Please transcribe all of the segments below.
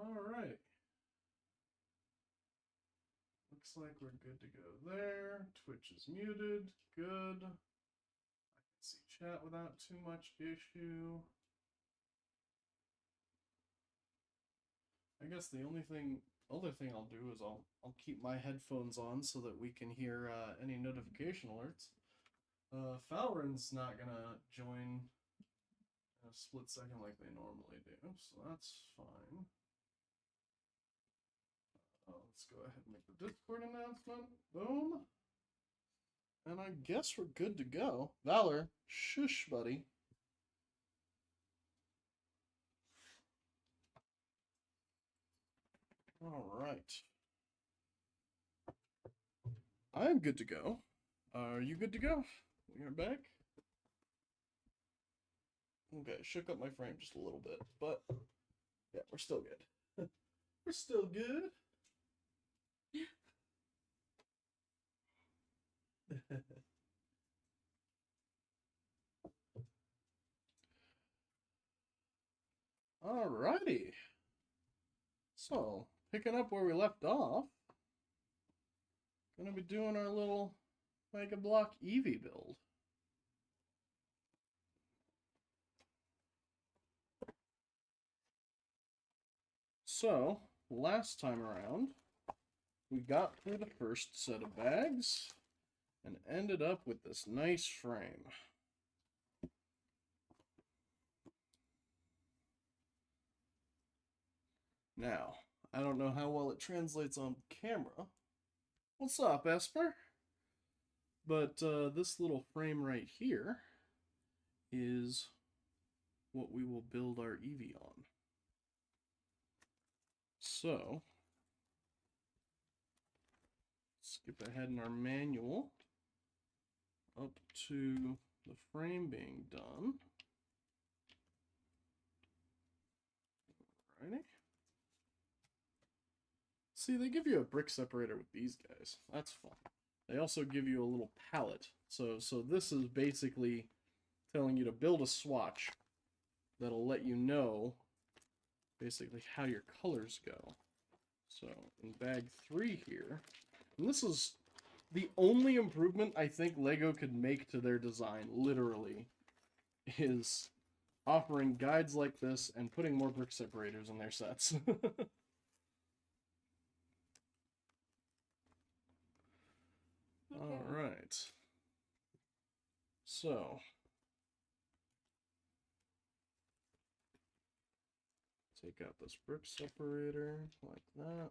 Alright. Looks like we're good to go there. Twitch is muted. Good. I can see chat without too much issue. I guess the other thing I'll do is I'll keep my headphones on so that we can hear any notification alerts. Falrin's not gonna join in a split second like they normally do, so that's fine. Let's go ahead and make the Discord announcement. Boom. And I guess we're good to go. Valor, shush, buddy. All right. I'm good to go. Are you good to go? We are back. Okay, shook up my frame just a little bit, but yeah, we're still good. We're still good. Alrighty. So, picking up where we left off, gonna be doing our little Mega Block Eevee build. So, last time around, we got through the first set of bags and ended up with this nice frame. Now, I don't know how well it translates on camera. What's up, Esper? But this little frame right here is what we will build our Eevee on. So, skip ahead in our manual up to the frame being done. Alrighty. See, they give you a brick separator with these guys. That's fun. They also give you a little palette. So this is basically telling you to build a swatch that'll let you know basically how your colors go. So in bag 3 here, and this is the only improvement I think LEGO could make to their design, literally, is offering guides like this and putting more brick separators in their sets. All right. So, take out this brick separator like that.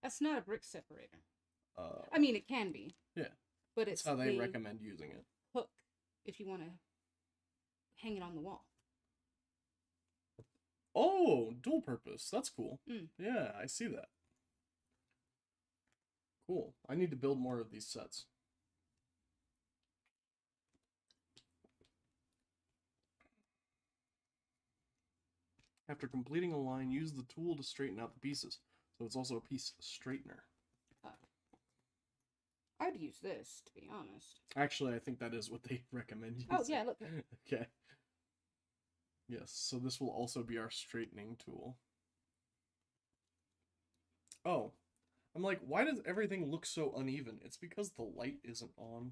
That's not a brick separator. I mean, it can be. Yeah. But it's how they recommend using it. Hook, if you want to hang it on the wall. Oh, dual purpose. That's cool. Mm. Yeah, I see that. Cool. I need to build more of these sets. After completing a line, use the tool to straighten out the pieces. So it's also a piece straightener. I'd use this, to be honest. Actually, I think that is what they recommend using. Oh, yeah, look. Okay. Yes, so this will also be our straightening tool. Oh, I'm like, why does everything look so uneven? It's because the light isn't on.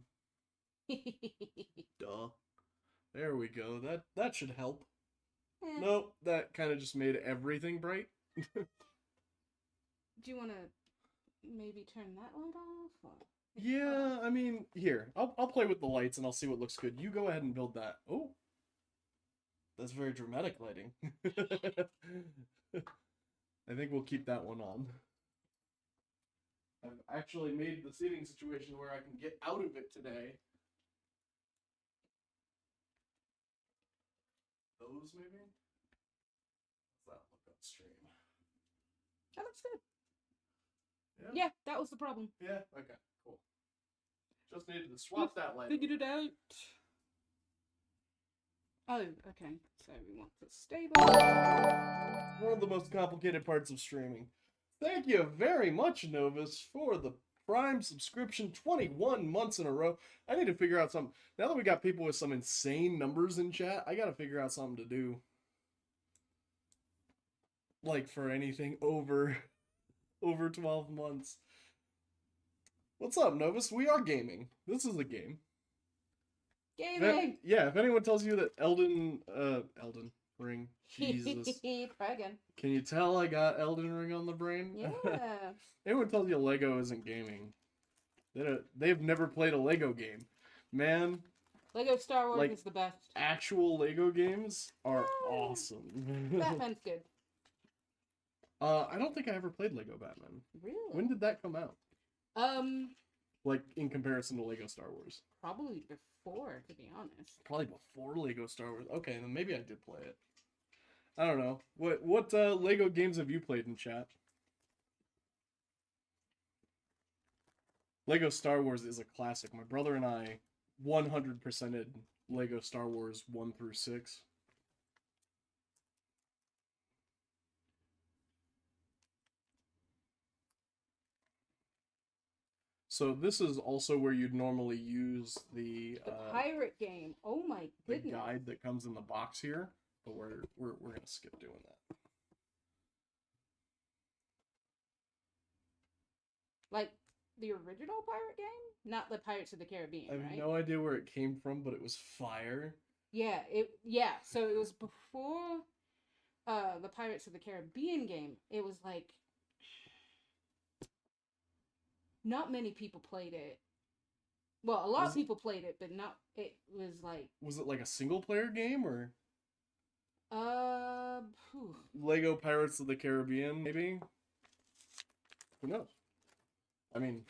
Duh. There we go. That should help. Nope, that kind of just made everything bright. Do you want to maybe turn that light off? Or... Yeah, I mean, here. I'll play with the lights and I'll see what looks good. You go ahead and build that. Oh. That's very dramatic lighting. I think we'll keep that one on. I've actually made the seating situation where I can get out of it today. Those, maybe? How's that look on stream? That looks good. Yeah? Yeah, that was the problem. Yeah? Okay, cool. Just needed to swap that light. Figured it out. Oh, okay. So we want the stable. One of the most complicated parts of streaming. Thank you very much, Novus, for the Prime subscription 21 months in a row. I need to figure out something. Now that we got people with some insane numbers in chat, I gotta figure out something to do. like for anything over 12 months. What's up, Novus? We are gaming. This is a game. Gaming. Yeah, if anyone tells you that Elden Ring, Jesus. Try again. Can you tell I got Elden Ring on the brain? Yeah. Anyone tells you Lego isn't gaming, they've never played a Lego game. Man, Lego Star Wars Like- is the best. actual Lego games are Oh. awesome. Batman's good. I don't think I ever played Lego Batman. Really? When did that come out? Like In comparison to Lego Star Wars? probably before, to be honest. Probably before Lego Star Wars. Okay, then maybe I did play it. I don't know. What Lego games have you played in chat? Lego Star Wars is a classic. My brother and I 100%ed Lego Star Wars 1 through 6. So this is also where you'd normally use the The pirate game. Oh my the goodness. guide that comes in the box here, but we're gonna skip doing that. Like the original pirate game, not the Pirates of the Caribbean, I have right? no idea where it came from, but it was fire. Yeah, so it was before the Pirates of the Caribbean game. It was like not many people played it. Well, a lot Was of people played it, but not it was like Was it like a single player game or phew. Lego Pirates of the Caribbean, maybe? Who knows? I mean,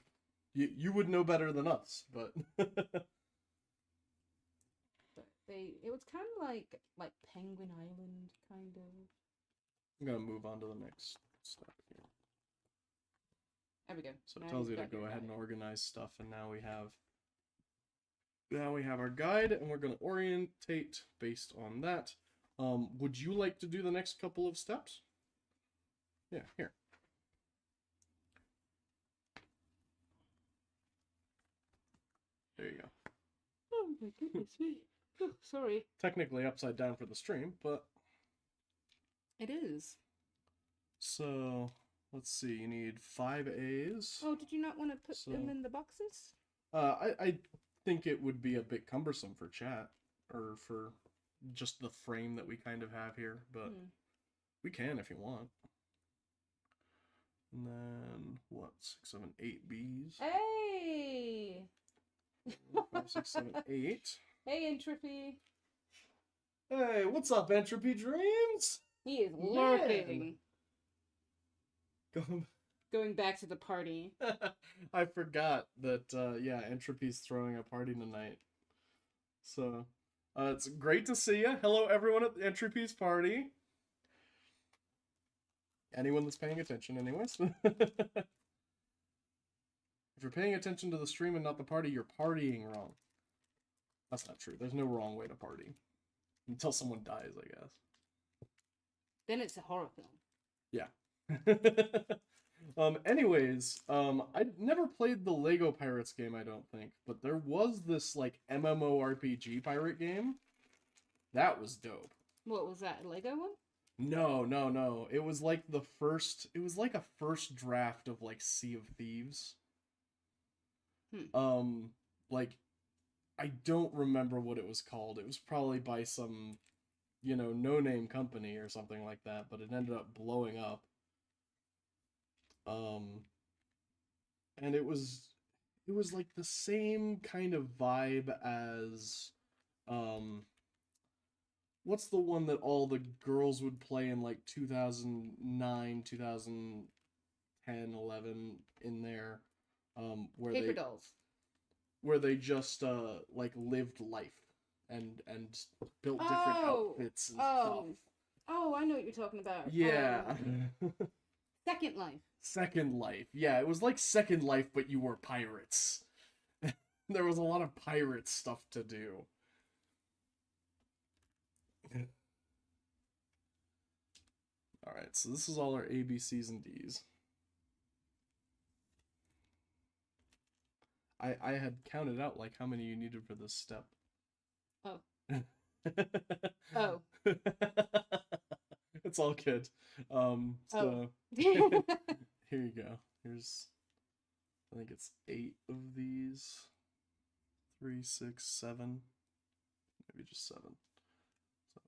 you would know better than us, but But it was kind of like Penguin Island kind of. I'm gonna move on to the next step here. There we go. So it Now tells you've you to got your go ahead guide. and organize stuff, and now we have our guide, and we're gonna orientate based on that. Would you like to do the next couple of steps? Yeah, here. There you go. Oh my goodness me. Oh, sorry. Technically upside down for the stream, but It is. so let's see. You need 5 A's. Oh, did you not want to put them So- in the boxes? I think it would be a bit cumbersome for chat or for just the frame that we kind of have here, but Hmm. we can if you want. And then what? 6, 7, 8 B's. Hey! 5, 6, 7, 8. Hey, Entropy. Hey, what's up, Entropy Dreams? He is Man. lurking. Going- Going back to the party. I forgot that, yeah, Entropy's throwing a party tonight. So, it's great to see you. Hello, everyone at Entropy's party. Anyone that's paying attention, anyways. If you're paying attention to the stream and not the party, you're partying wrong. That's not true. There's no wrong way to party. Until someone dies, I guess. Then it's a horror film. Anyways, I never played the Lego Pirates game, I don't think, but there was this like MMORPG pirate game. That was dope. What was that? A Lego one? No. It was like a first draft of like Sea of Thieves. Like I don't remember what it was called. It was probably by some, no-name company or something like that, but it ended up blowing up. And it was like the same kind of vibe as what's the one that all the girls would play in like 2009, 2010, 11 in there, where Paper they dolls. where they just like lived life and built different outfits and stuff. Oh, I know what you're talking about. Yeah. Second Life. Second Life. Yeah, it was like Second Life, but you were pirates. There was a lot of pirate stuff to do. Alright, so this is all our A, B, C's, and D's. I had counted out like how many you needed for this step. Oh. Oh. It's all good. So Oh. here you go. Here's, I think it's 8 of these. 3, 6, 7. Maybe just 7. So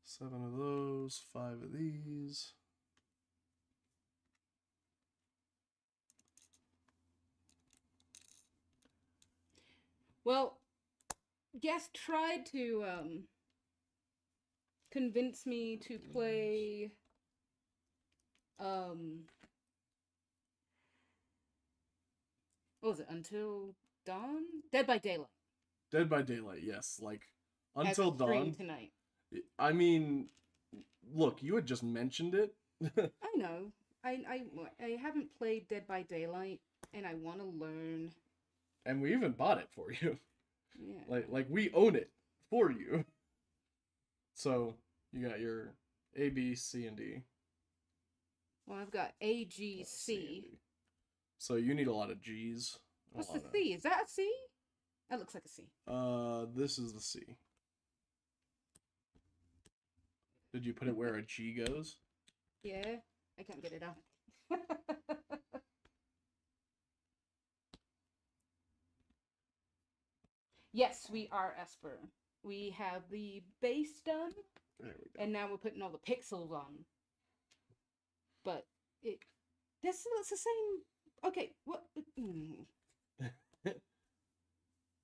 7 of those, 5 of these. Well, Guest tried to convince me to play what was it? Until Dawn? Dead by Daylight. Dead by Daylight, yes. Like As a Until stream Dawn. tonight. I mean, look, you had just mentioned it. I know. I haven't played Dead by Daylight, and I want to learn. And we even bought it for you. Yeah. Like we own it for you. So you got your A, B, C, and D. Well, I've got A, G, C and C. D. So you need a lot of G's. What's the C? Is that a C? That looks like a C. This is the C. Did you put it where a G goes? Yeah, I can't get it out. Yes, we are Esper. We have the base done, There we go. and now we're putting all the pixels on. But this looks the same. Okay, what?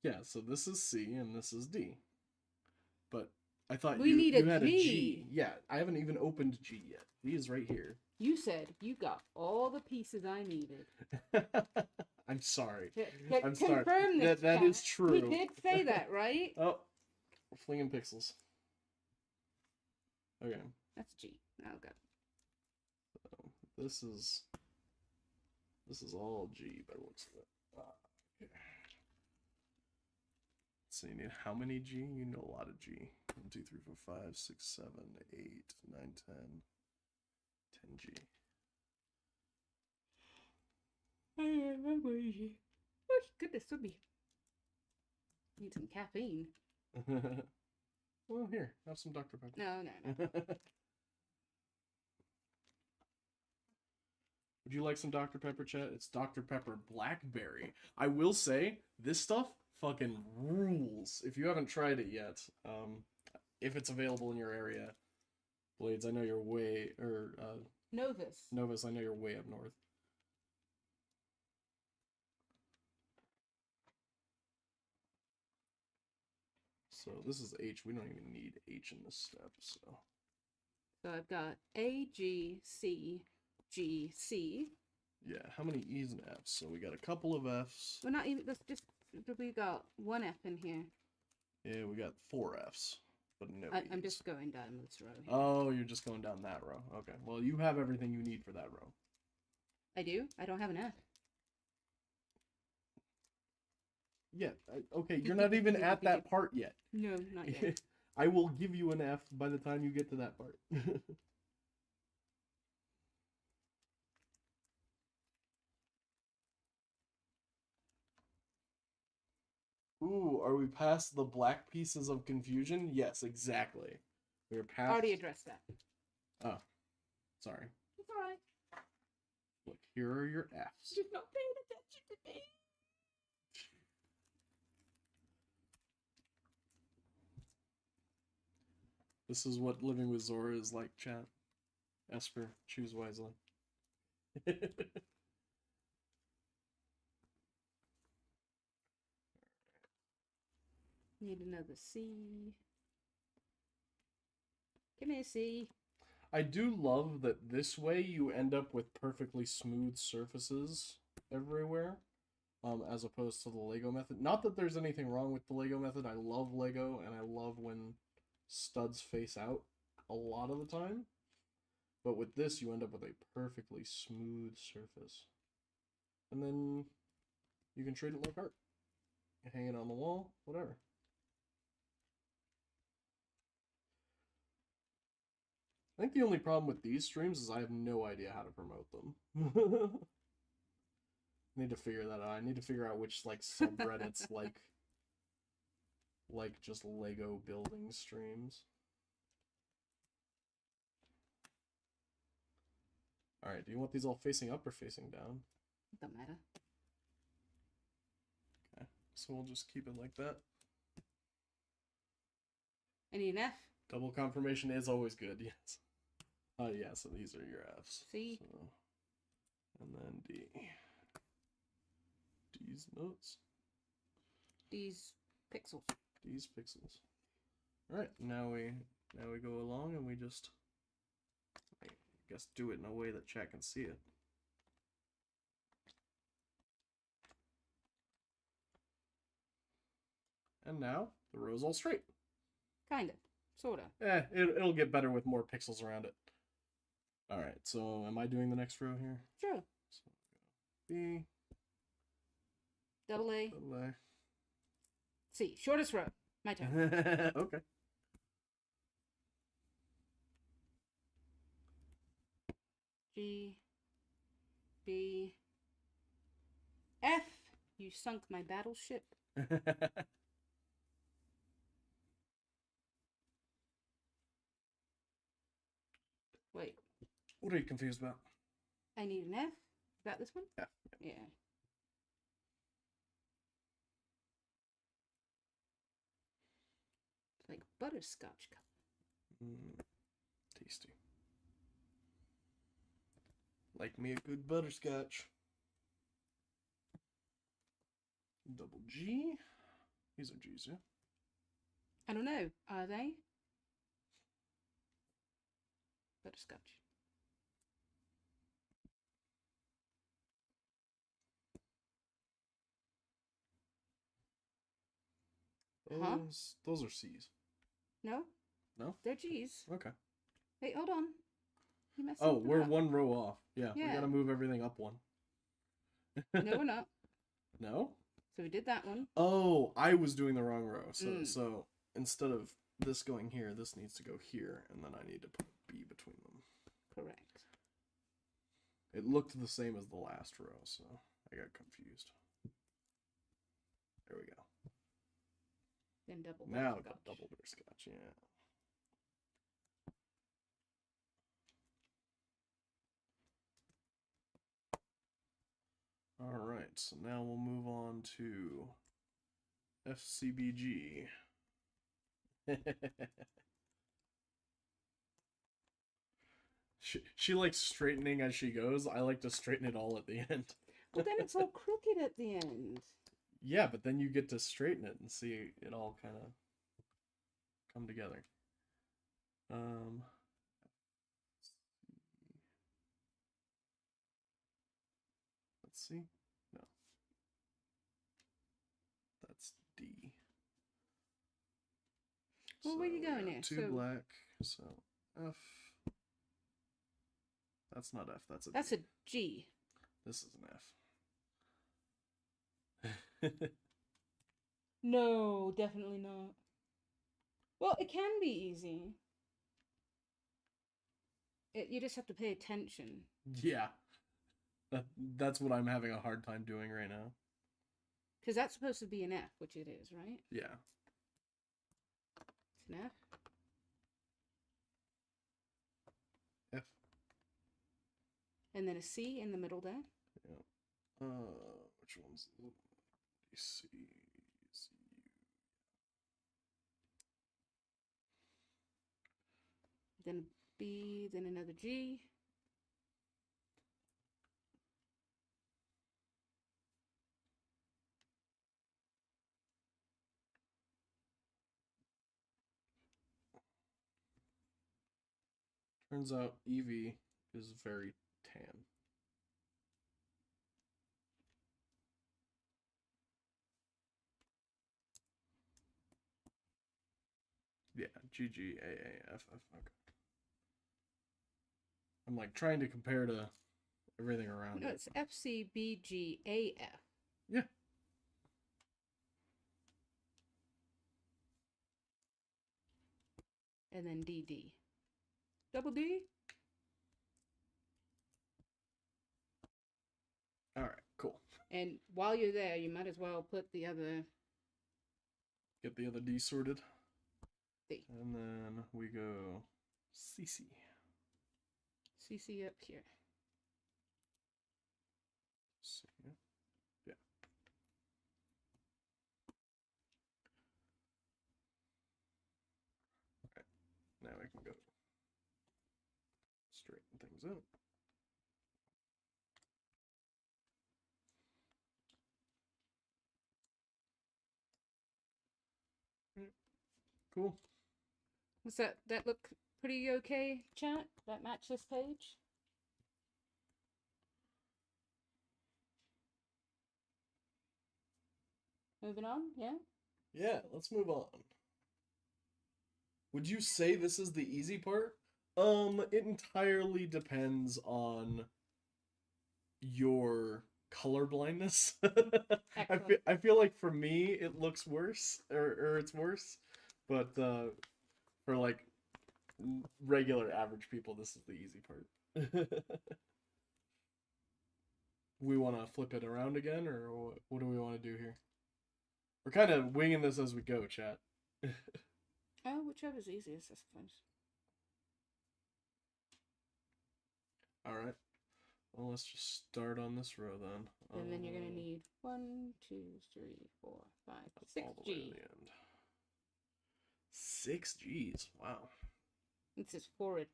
Yeah, so this is C and this is D. But I thought We you, need you a had a G. G. Yeah, I haven't even opened G yet. D is right here. You said you got all the pieces I needed. I'm sorry. Confirm sorry. this. That Kat. is true. We did say that, right? Oh, we're flinging pixels. Okay. That's G. Okay. So this is all G by the looks of it. Okay. So you need how many G? You need a lot of G. 1, 2, 3, 4, 5, 6, 7, 8, 9, 10. 10 G. Oh, goodness, would be. Need some caffeine. Well, here, have some Dr. Pepper. No. Would you like some Dr. Pepper, chat? It's Dr. Pepper Blackberry. I will say, this stuff fucking rules. If you haven't tried it yet, if it's available in your area, Blades, I know you're way, or Novus, I know you're way up north. So this is H. We don't even need H in this step, so. So I've got A, G, C, G, C. Yeah, how many E's and F's? So we got a couple of F's. We're not even, we got one F in here. Yeah, we got 4 F's, but no I'm E's. just going down this row here. Oh, you're just going down that row. Okay, well, you have everything you need for that row. I do? I don't have an F. Yeah, okay, you're not even at that part yet. No, not yet. I will give you an F by the time you get to that part. Ooh, are we past the black pieces of confusion? Yes, exactly. We're past. Already addressed that. Oh, sorry. It's alright. Look, here are your F's. You're not paying attention to me. This is what living with Zora is like, chat. Esper, choose wisely. Need another C. Give me a C. I do love that this way you end up with perfectly smooth surfaces everywhere, as opposed to the Lego method. Not that there's anything wrong with the Lego method. I love Lego, and I love when studs face out a lot of the time. But with this, you end up with a perfectly smooth surface. And then you can treat it like art. You hang it on the wall, whatever. I think the only problem with these streams is I have no idea how to promote them. I need to figure that out. I need to figure out which like subreddits like just Lego building streams. All right. Do you want these all facing up or facing down? Don't matter. Okay. So we'll just keep it like that. I need an F. Double confirmation is always good. Yes. Yeah. So these are your Fs. C. So, and then D. D's notes. These pixels. D's pixels. All right. Now we go along and we just, I guess, do it in a way that chat can see it. And now the row's all straight. Kind of. Sort of. It'll get better with more pixels around it. All right. So am I doing the next row here? Sure. So B. Double A. Double A. C. Shortest row. My turn. Okay. G. B. F. You sunk my battleship. Wait. What are you confused about? I need an F. Is that this one? F. Yeah. It's like butterscotch color. Tasty. Like me a good butterscotch. Double G. These are G's, yeah? I don't know. Are they? Butterscotch. Huh? Those are C's. No? No? They're G's. Okay. Hey, hold on. You messed Oh, something we're up. one row off. Yeah, we Yeah. gotta move everything up one. No, we're not. No? So we did that one. Oh, I was doing the wrong row. So Mm. so instead of this going here, this needs to go here, and then I need to put a B between them. Correct. It looked the same as the last row, so I got confused. There we go. Then double Now butterscotch. double butterscotch, yeah. All right, so now we'll move on to FCBG. She likes straightening as she goes. I like to straighten it all at the end. Well, then it's all crooked at the end. Yeah, but then you get to straighten it and see it all kind of come together. Let's see. No. That's D. Well, where you we going got there? Two So- black. So F. That's not F. That's a That's D. a G. This is an F. No, definitely not. Well, it can be easy. You just have to pay attention. Yeah. That's what I'm having a hard time doing right now. Because that's supposed to be an F, which it is, right? Yeah. It's an F. F. And then a C in the middle there. Yeah. Which one's C? Then a B, then another G. Turns out Eevee is very tan. Yeah, GGAAFF. Okay. I'm like trying to compare to everything around No, it. it's FCBGAF. Yeah. And then DD. Double D? All right, cool. And while you're there, you might as well put the other Get the other D sorted. D. And then we go CC. CC up here. it. Right, cool. Does that look pretty okay, chat? That match this page? Moving on, yeah? Yeah, let's move on. Would you say this is the easy part? It entirely depends on your color blindness. Excellent. I feel like for me it looks worse or it's worse, but for like regular average people this is the easy part. We want to flip it around again or what do we want to do here? We're kind of winging this as we go, chat. Oh, whichever's easiest, I suppose. All right. Well, let's just start on this row then. And then you're gonna need 1, 2, 3, 4, 5, 6 all the way to G. the end. 6 Gs. Wow. This is forward.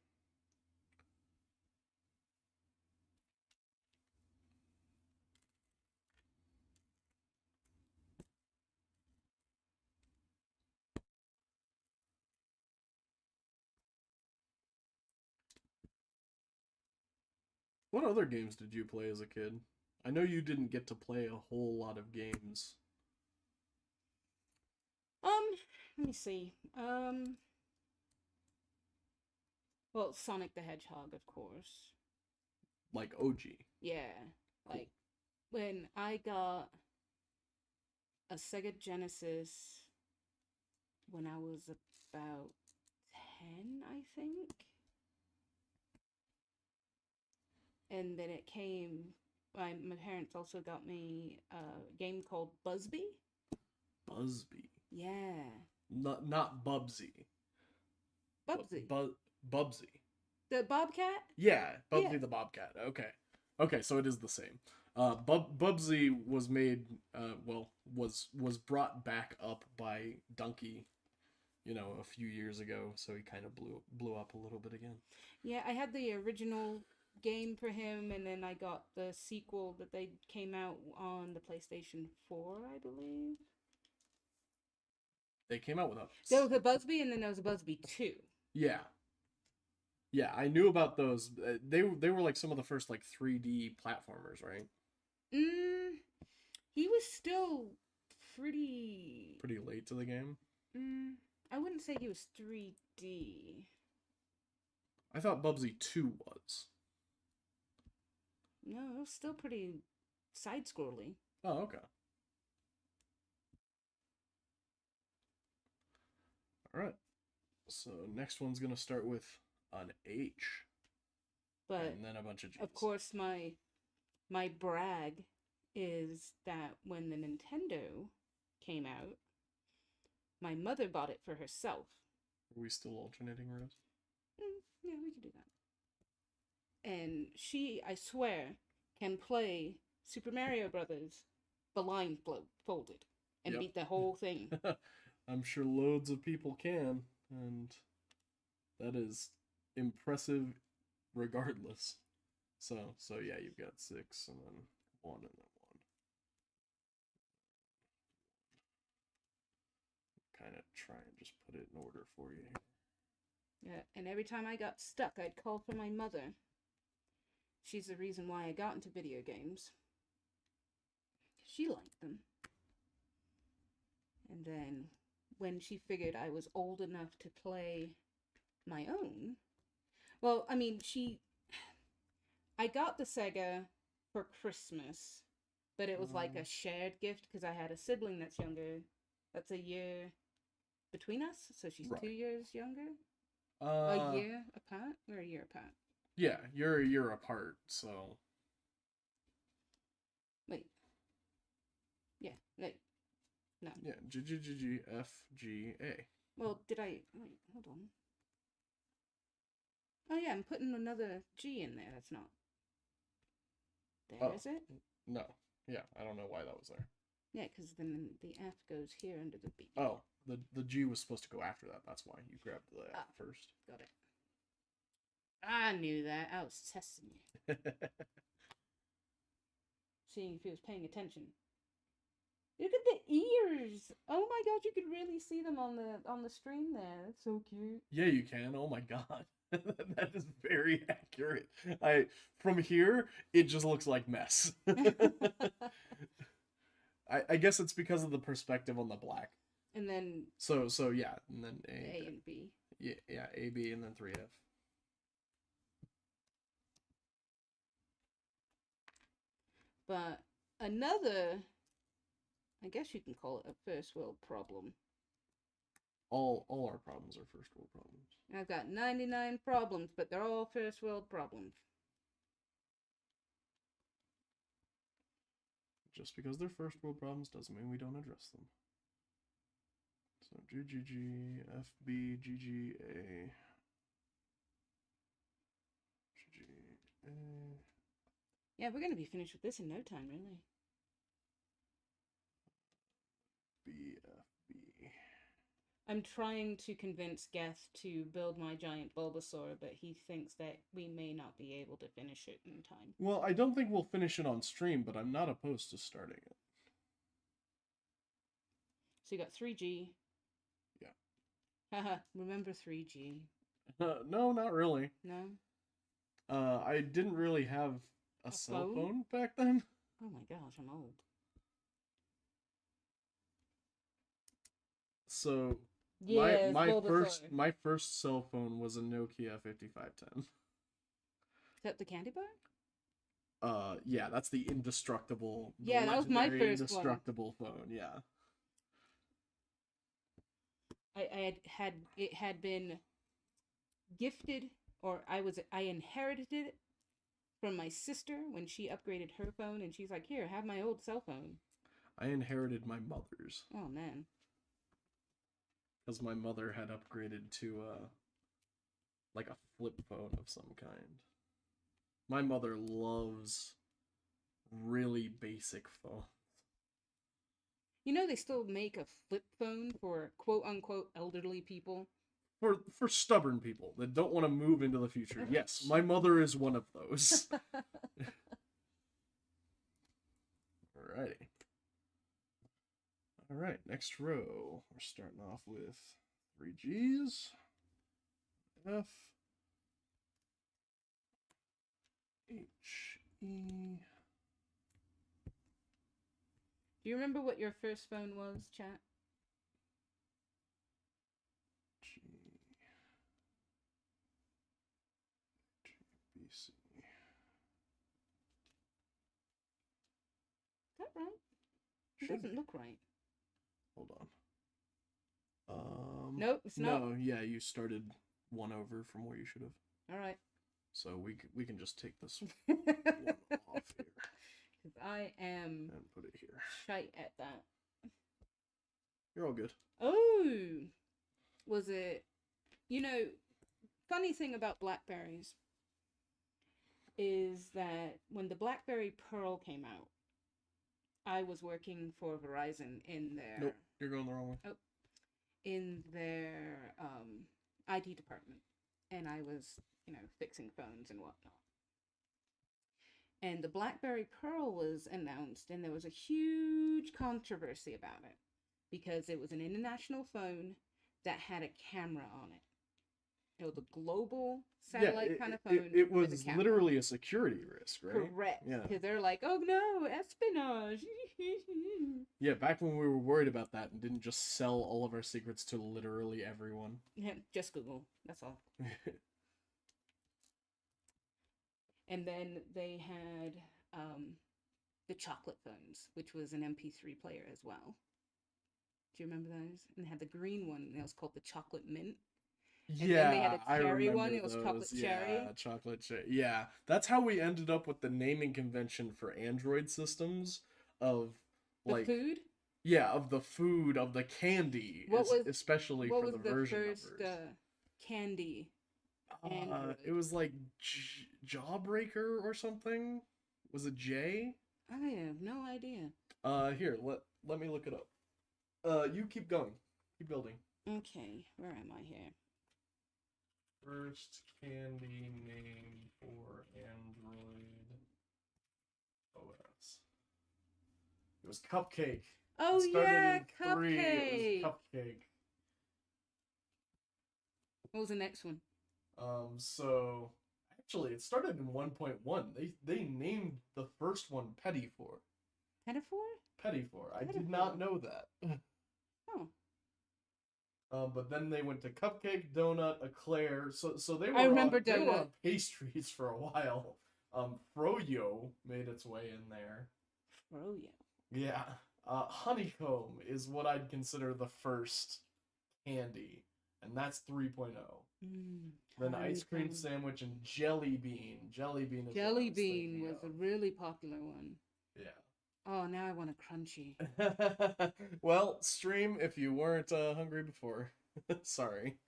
What other games did you play as a kid? I know you didn't get to play a whole lot of games. Let me see. Well, Sonic the Hedgehog, of course. Like OG. Yeah. Cool. Like, when I got a Sega Genesis when I was about 10, I think. And then it came, my parents also got me a game called Busby. Busby. Yeah. Not Bubsy. Bubsy. Bubsy. The Bobcat? Yeah, Bubsy Yeah. the Bobcat. Okay. Okay, so it is the same. Bubsy was made was brought back up by Donkey, a few years ago, so he kind of blew up a little bit again. Yeah, I had the original game for him, and then I got the sequel that they came out on the PlayStation 4, I believe. They came out with a... There was a Busby, and then there was a Busby 2. Yeah. Yeah, I knew about those. They were like some of the first like 3D platformers, right? He was still pretty late to the game. I wouldn't say he was 3D. I thought Bubsy 2 was. No, it was still pretty side-scrolly. Oh, okay. All right. So next one's gonna start with an H, But and then a bunch of G's. of course, my brag is that when the Nintendo came out, my mother bought it for herself. Are we still alternating rows? Yeah, we could do that. And she, I swear, can play Super Mario Brothers blindfolded and beat the whole thing. I'm sure loads of people can, and that is impressive regardless. So yeah, you've got 6 and then 1 and then 1. Kind of try and just put it in order for you here. Yeah, and every time I got stuck, I'd call for my mother. She's the reason why I got into video games. She liked them. And then when she figured I was old enough to play my own, well, I mean, I got the Sega for Christmas, but it was like a shared gift because I had a sibling that's younger. That's a year between us, so she's Right. 2 years younger. A year apart? We're a year apart. Yeah, you're a year apart, so... Wait. Yeah, wait. No. Yeah, G, F, G, A. Well, did I... Wait, hold on. Oh, yeah, I'm putting another G in there. That's not... There, is it? No. Yeah, I don't know why that was there. Yeah, because then the F goes here under the B. Oh, the G was supposed to go after that. That's why you grabbed the F first. Got it. I knew that. I was testing you, seeing if he was paying attention. Look at the ears. Oh my god, you could really see them on the stream there. That's so cute. Yeah, you can. Oh my god. That is very accurate. From here, it just looks like mess. I guess it's because of the perspective on the black. And then So yeah, and then A and B. yeah, A, B, and then 3F. But another, I guess you can call it a first world problem. All our problems are first world problems. I've got 99 problems, but they're all first world problems. Just because they're first world problems doesn't mean we don't address them. So GGG, FB, GGA, GGA. Yeah, we're gonna be finished with this in no time, really. BFB. I'm trying to convince Geth to build my giant Bulbasaur, but he thinks that we may not be able to finish it in time. Well, I don't think we'll finish it on stream, but I'm not opposed to starting it. So you got 3G. Yeah. Haha, remember 3G? No, not really. No? I didn't really have a cell phone? phone back then. Oh my gosh, I'm old. So Yeah, my first cell phone was a Nokia 5510. Is that the candy bar? Yeah, that's the indestructible. The Yeah, that was my legendary first one. indestructible phone. Yeah. It had been gifted, or I inherited it from my sister when she upgraded her phone, and she's like, "Here, have my old cell phone." I inherited my mother's Oh man. because my mother had upgraded to like a flip phone of some kind. My mother loves really basic phones. You know they still make a flip phone for quote unquote elderly people. For stubborn people that don't want to move into the future. Yes, my mother is one of those. Alrighty. Alright, next row. We're starting off with 3 Gs. F. H. E. Do you remember what your first phone was, chat? G. B. C. Is that right? It Should doesn't be. look right. Hold on. Nope, it's not. No, yeah, you started one over from where you should have. All right. So we can just take this one off here Because I am and put it here. shite at that. You're all good. Oh, was it? You know, funny thing about Blackberries is that when the Blackberry Pearl came out, I was working for Verizon in their Nope, you're going the wrong way. IT department, and I was, fixing phones and whatnot. And the BlackBerry Pearl was announced, and there was a huge controversy about it because it was an international phone that had a camera on it. It was a global satellite kind of phone. It with a was camera. literally a security risk, right? Correct. Yeah. Because they're like, oh no, espionage. Yeah, back when we were worried about that and didn't just sell all of our secrets to literally everyone. Yeah, just Google. That's all. And then they had the chocolate phones, which was an MP3 player as well. Do you remember those? And they had the green one, and it was called the chocolate mint. And Yeah, then they had a I cherry remember one. It was chocolate those. cherry. Yeah, chocolate cherry. Yeah, that's how we ended up with the naming convention for Android systems of The like food. yeah, of the food, of the candy, especially What for was the version first numbers. candy? Android. It was like Jawbreaker or something. Was it J? I have no idea. Here, let me look it up. You keep going. Keep building. Okay, where am I here? First candy name for Android OS. It was Cupcake. Oh It started yeah, in 3. It Cupcake. was Cupcake. What was the next one? So actually, it started in 1.1. They named the first one Pettifor. Pettifor? Pettifor. I did not know that. Oh. But then they went to Cupcake, Donut, Eclair. So they were I remember they were Donut. on pastries for a while. Froyo made its way in there. Froyo. Yeah. Honeycomb is what I'd consider the first candy, and that's 3.0. Then ice cream Honeycomb. sandwich and jelly bean. Jelly bean is Jelly what I was bean thinking was a of. really popular one. Yeah. Oh, now I want a crunchy. Well, stream if you weren't hungry before. Sorry.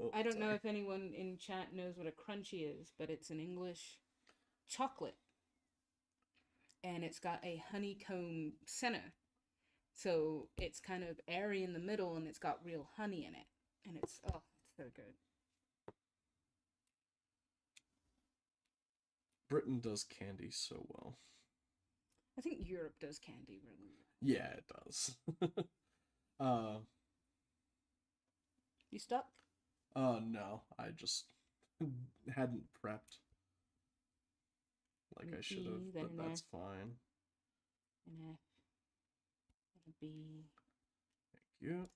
Oh, I don't know sorry. if anyone in chat knows what a crunchy is, but it's an English chocolate. And it's got a honeycomb center. So it's kind of airy in the middle and it's got real honey in it. And it's so good. Britain does candy so well. I think Europe does candy really well. Yeah, it does. You stuck? No, I just hadn't prepped like I should have, but that's fine. An F. And a B. Thank you.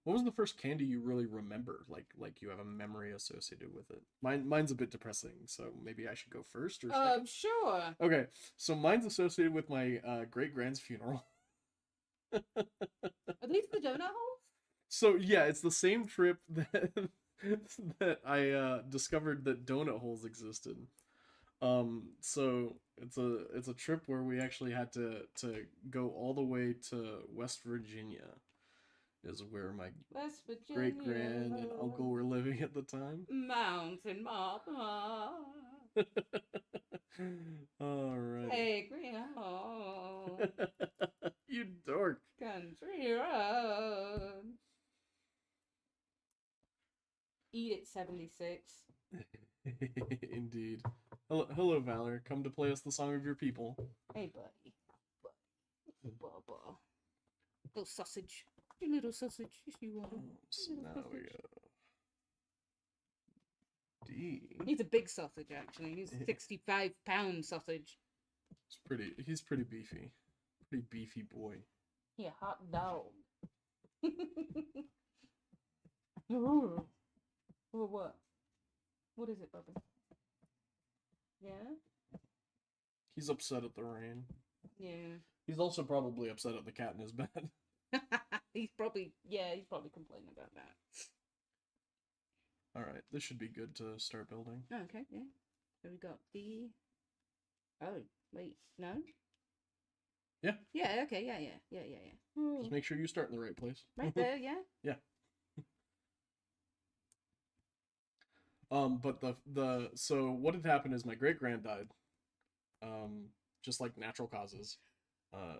What was the first candy you really remember? Like you have a memory associated with it. Mine's a bit depressing, so maybe I should go first or second. Sure. Okay, so mine's associated with my great grand's funeral. Are these the donut holes? So yeah, it's the same trip that that I discovered that donut holes existed. So it's a trip where we actually had to go all the way to West Virginia, is where my West Virginia. great grand and uncle were living at the time. Mountain Mama. All right. Hey, Greenhorn. You dork. Country road. Eat it, 76. Indeed. Hello, Valor. Come to play us the song of your people. Hey, buddy. Bubba. Little sausage. You little sausage. Yes, you are. So now we go. D. He's a big sausage, actually. He's a 65-pound sausage. He's pretty beefy. Pretty beefy boy. He a hot dog. Ooh. Or what? What is it, Bubba? Yeah? He's upset at the rain. Yeah. He's also probably upset at the cat in his bed. he's probably complaining about that. Alright, this should be good to start building. Oh, okay, yeah. So we got D. Oh, wait, no? Yeah. Yeah, okay, yeah. Just make sure you start in the right place. Right there, yeah? Yeah. But so what had happened is my great grand died. Just like natural causes.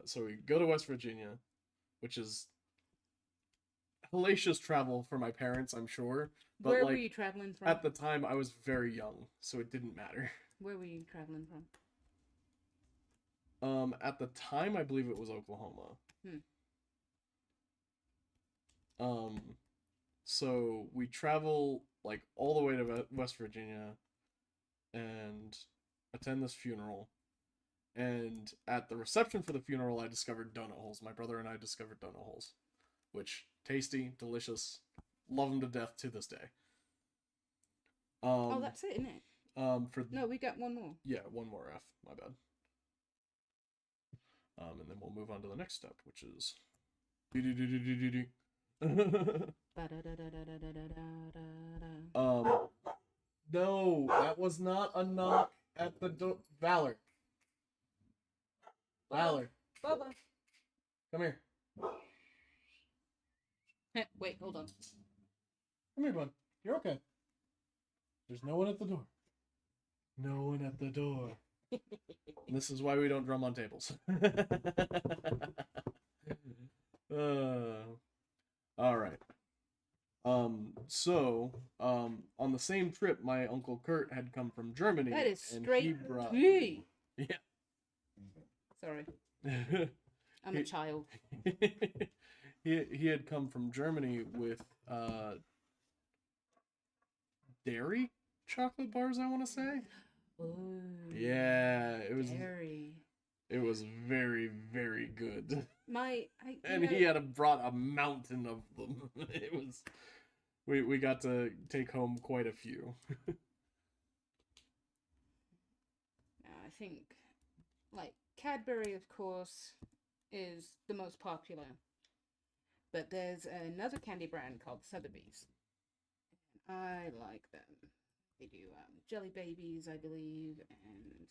So we go to West Virginia, which is hellacious travel for my parents, I'm sure. But Where like, were you traveling from? at the time, I was very young, so it didn't matter. Where were you traveling from? At the time, I believe it was Oklahoma. So we travel like all the way to West Virginia and attend this funeral. And at the reception for the funeral, I discovered donut holes. My brother and I discovered donut holes, which tasty, delicious, love them to death to this day. Oh, that's it, isn't it? No, we got one more. Yeah, one more F. My bad. And then we'll move on to the next step, which is. No, that was not a knock at the door. Valor. Valor. Bubba. Come here. Wait, hold on. Come here, bud. You're okay. There's no one at the door. No one at the door. This is why we don't drum on tables. All right. On the same trip, my Uncle Kurt had come from Germany, That is and straight he brought P. yeah. Sorry, I'm a He- child. he had come from Germany with dairy chocolate bars, I want to say. Ooh. Yeah, Dairy. it was very, very good. And You know, he had brought a mountain of them. It was we got to take home quite a few. I think like Cadbury, of course, is the most popular. But there's another candy brand called Sotheby's. I like them. They do Jelly Babies, I believe, and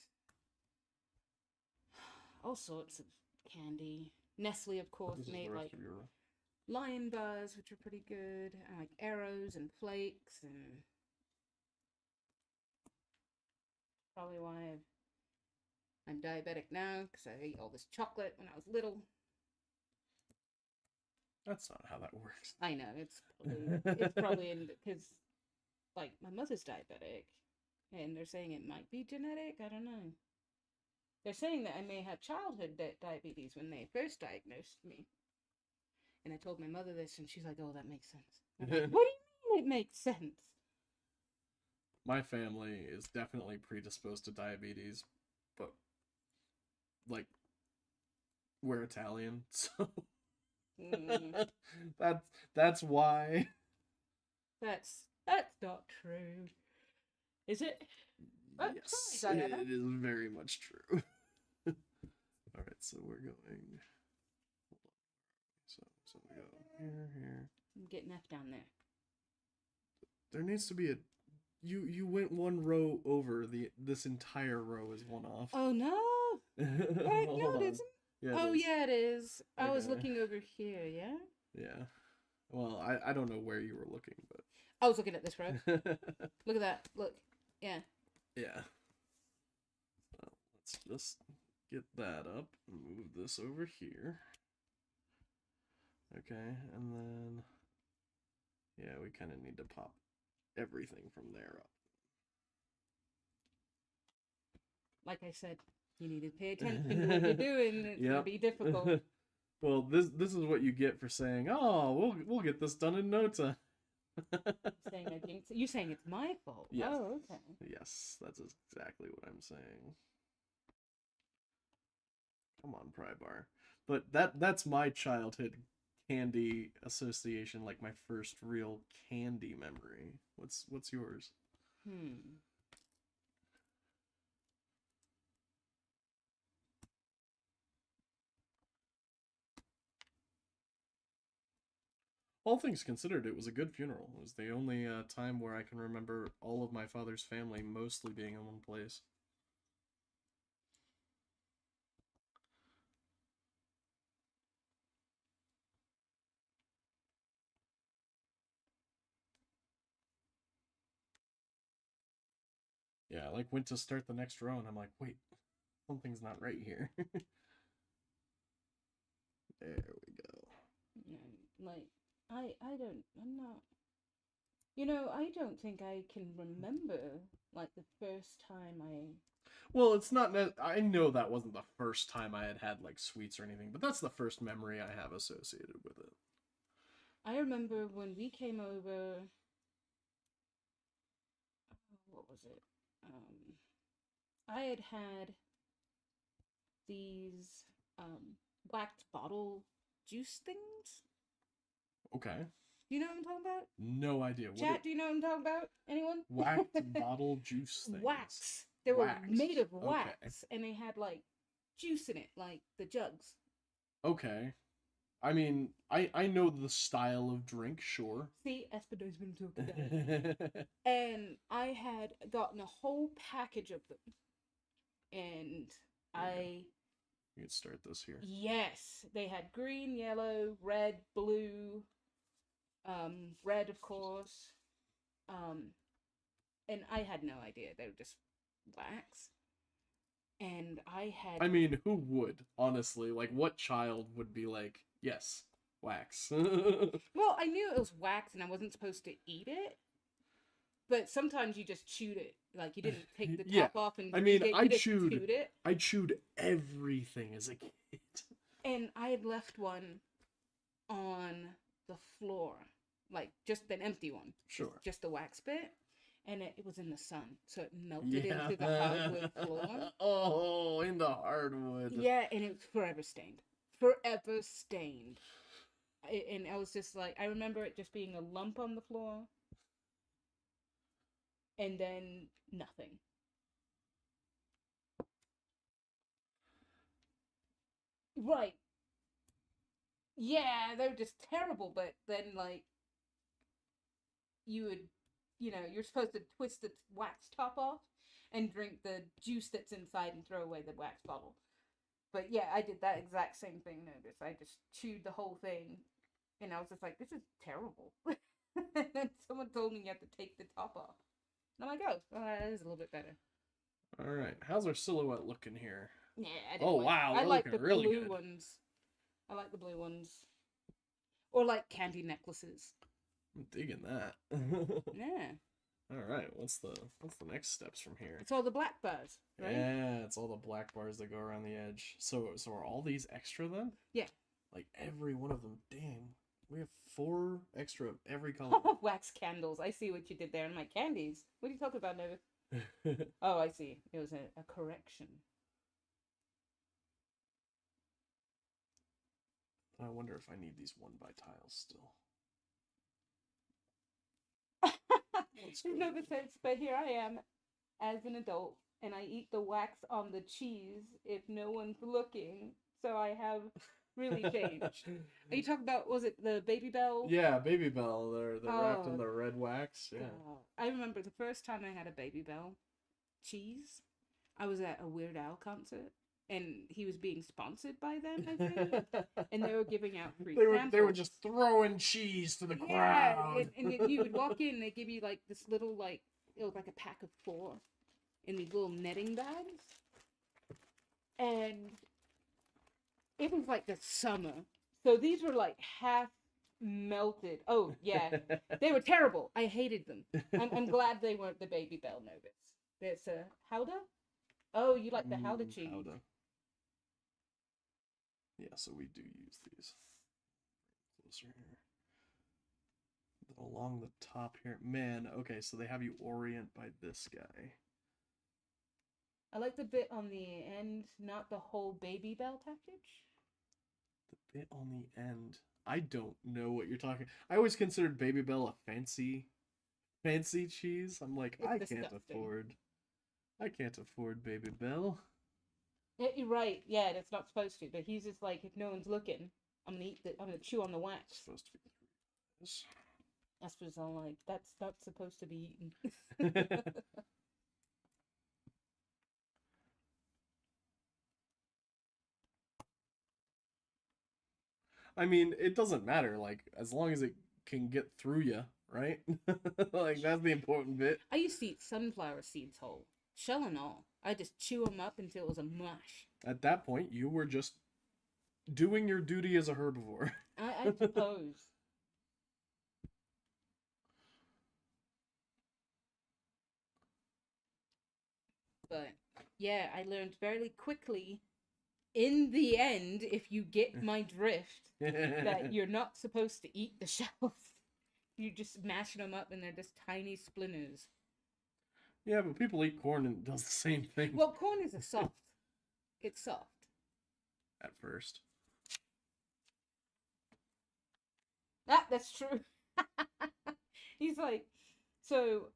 all sorts of candy. Nestle, of course, This is the made rest like of your Lion Bars, which are pretty good, and like Arrows and Flakes, and probably why I'm diabetic now, because I ate all this chocolate when I was little. That's not how that works. I know, it's probably in because like my mother's diabetic, and they're saying it might be genetic. I don't know. They're saying that I may have childhood diabetes when they first diagnosed me. And I told my mother this, and she's like, "Oh, that makes sense." I'm like, what do you mean it makes sense? My family is definitely predisposed to diabetes, but like we're Italian, so Mm, that's why. that's not true, is it? Oh, Yes, sorry, Diana. it is very much true. All right, so we're going. So we go here. I'm getting F down there. There needs to be a. You went one row over. This entire row is one off. Oh no! Hold No, on. it isn't. Yeah, Oh is. yeah, it is. I was Okay. looking over here. Yeah. Yeah. Well, I don't know where you were looking, I was looking at this row. but Look at that. Look. Yeah. yeah. So let's just get that up and move this over here. Okay, and then yeah, we kind of need to pop everything from there up. Like I said, you need to pay attention to what you're doing. It's gonna Yep. be difficult. Well, this is what you get for saying, "Oh, we'll get this done in no time." Saying I jinx. You saying it's my fault? Yes. Oh, okay. Yes, that's exactly what I'm saying. Come on, Prybar. But that's my childhood candy association, like my first real candy memory. What's yours? All things considered, it was a good funeral. It was the only time where I can remember all of my father's family mostly being in one place. Yeah, I like went to start the next row and I'm like, wait, something's not right here. There we go. Like I'm not. I don't think I can remember like the first time I. Well, it's not. I know that wasn't the first time I had like sweets or anything, but that's the first memory I have associated with it. I remember when we came over. What was it? I had these waxed bottle juice things. Okay. You know what I'm talking about? No idea. Chat, do you know what I'm talking about? Anyone? Waxed bottle juice things. Wax. They were Wax. made of Okay. wax, and they had like juice in it, like the jugs. Okay. I mean, I know the style of drink, sure. See, Espino's been talking about. And I had gotten a whole package of them, and You can start this here. Yes, they had green, yellow, red, blue, red, of course. And I had no idea. They were just wax. And I had. I mean, who would, honestly? Like, what child would be like, yes, wax. Well, I knew it was wax and I wasn't supposed to eat it, but sometimes you just chewed it. Like you didn't take the Yeah, top off and I mean, you just chewed it. I chewed everything as a kid. And I had left one on the floor, like just an empty one. Sure. Just the wax bit. And it was in the sun, so it melted into the hardwood floor. Oh, in the hardwood. Yeah, and it was forever stained. Forever stained. And I was just like, I remember it just being a lump on the floor. And then nothing. Right. Yeah, they were just terrible, but then, like, you would, you're supposed to twist the wax top off and drink the juice that's inside and throw away the wax bottle. But yeah, I did that exact same thing, notice. I just chewed the whole thing, and I was just like, this is terrible. And then someone told me you have to take the top off. And I'm like, oh, well, that is a little bit better. All right, how's our silhouette looking here? Yeah, Wow, I like the really blue good. ones. I like the blue ones. Or like candy necklaces. I'm digging that. Yeah. All right, what's the next steps from here? It's all the black bars, right? Yeah, it's all the black bars that go around the edge. So are all these extra then? Yeah. Like every one of them. Damn, we have 4 extra of every color. Wax candles. I see what you did there. And my candies. What are you talking about, Nova? Oh, I see. It was a correction. I wonder if I need these 1x tiles still. No, but here I am as an adult, and I eat the wax on the cheese if no one's looking. So I have really changed. Are you talking about, was it the Baby Bell? Yeah, Baby Bell. They're wrapped in Oh. the red wax. Yeah. I remember the first time I had a Baby Bell cheese. I was at a Weird Al concert, and he was being sponsored by them, I think. And they were giving out free samples. They were just throwing cheese to the crowd. And you would walk in and they give you like this little, like, it was like a pack of 4 in these little netting bags. And it was like the summer. So these were like half melted. Oh, yeah. They were terrible. I hated them. I'm glad they weren't the Baby Bell Novus. There's a Howda? Oh, you like the Howda cheese. Howda. Yeah, so we do use these. Closer here. Along the top here. Man, okay, so they have you orient by this guy. I like the bit on the end, not the whole Baby Bell package. The bit on the end. I don't know what you're talking. I always considered Baby Bell a fancy cheese. I'm like, It's I disgusting. can't afford Baby Bell. Yeah, you're right. Yeah, that's not supposed to. But he's just like, if no one's looking, I'm gonna chew on the wax. It's supposed to be this. That's what I'm like. That's not supposed to be eaten. I mean, it doesn't matter. Like, as long as it can get through you, right? Like, that's the important bit. I used to eat sunflower seeds whole, shell and all. I just chew them up until it was a mush. At that point, you were just doing your duty as a herbivore. I suppose. But yeah, I learned very quickly, in the end, if you get my drift, that you're not supposed to eat the shells. You're just mashing them up and they're just tiny splinters. Yeah, but people eat corn and it does the same thing. Well, corn is soft. It's soft. At first. Ah, that's true. He's like, so,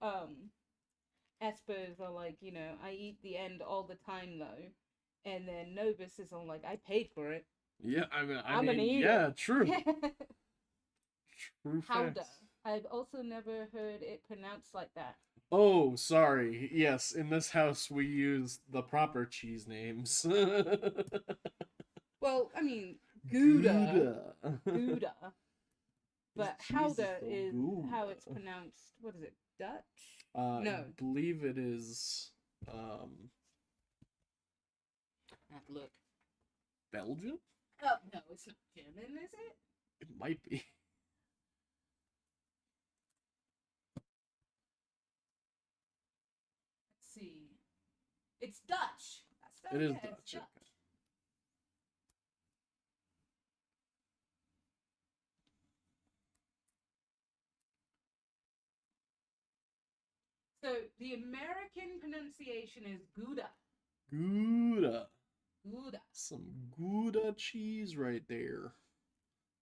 Espers are like, I eat the end all the time though. And then Novus is all like, I paid for it. Yeah, I I'm mean, gonna eat yeah, it. true. True Howda. facts. I've also never heard it pronounced like that. Oh, sorry. Yes, in this house we use the proper cheese names. Well, I mean, Gouda. Gouda. Gouda. But This cheese Howda so is how it's Gouda. pronounced. What is it? Dutch? I No. believe it is I have to look. Belgian? Oh, no, it's not German, is it? It might be. Let's see. It's Dutch. That's It is yeah, it's Dutch. Dutch. Okay. So the American pronunciation is Gouda. Gouda. Gouda. Some Gouda cheese right there.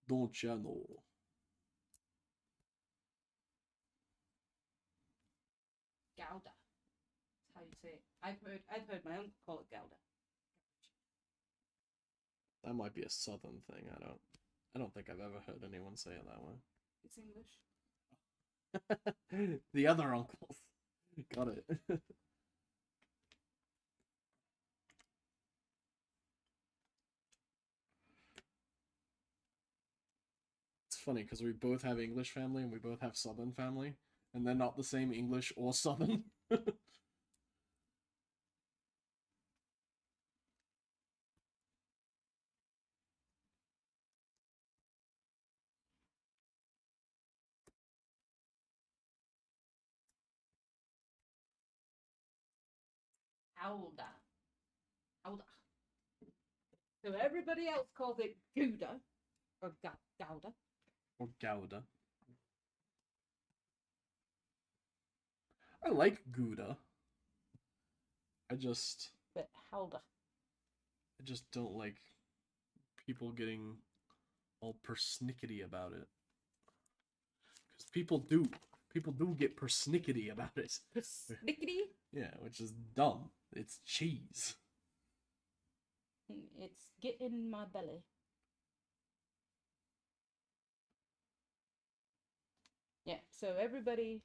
Don't ya know? Gouda. That's how you say it. I've heard my uncle call it Gouda. That might be a southern thing. I don't think I've ever heard anyone say it that way. It's English. The other uncles. Got it. It's funny because we both have English family and we both have Southern family, and they're not the same English or Southern. Gouda. Gouda. So everybody else calls it Gouda or Gouda. Or Gouda. I like Gouda. I just But Gouda. don't like people getting all persnickety about it. Because people do get persnickety about it. Persnickety? Yeah, which is dumb. It's cheese. It's get in my belly. Yeah, so everybody.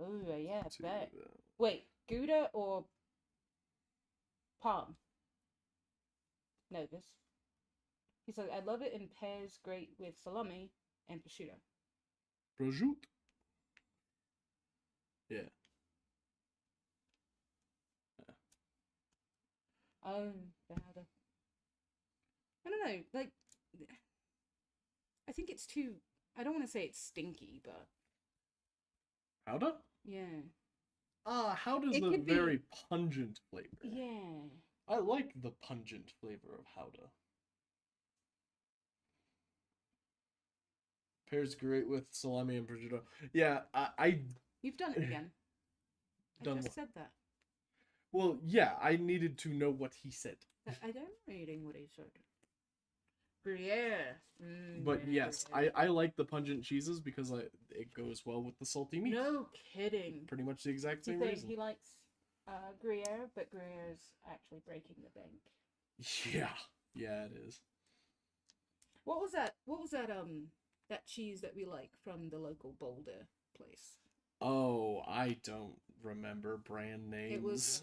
Oh, yeah, To, bet. Wait, Gouda or Palm? Novus. He said, I love it in pairs, great with salami and prosciutto. prosciutto. Yeah. Oh, Gouda. I don't know, like, I think it's too. I don't want to say it's stinky, but Howda? yeah. Howda's It a could be- very pungent flavor. Yeah. I like the pungent flavor of Howda. Pairs great with salami and prosciutto. Yeah, I You've done it again. Done I just what? said that. Well, yeah, I needed to know what he said. I don't reading what he said. Gruyere. But yeah, yes, Gruyere. I like the pungent cheeses because it goes well with the salty meat. No kidding. Pretty much the exact He same said reason. he likes Gruyere, but Gruyere's actually breaking the bank. Yeah. Yeah, it is. What was that? What was that? That cheese that we like from the local Boulder place. Oh, I don't remember brand names. It was.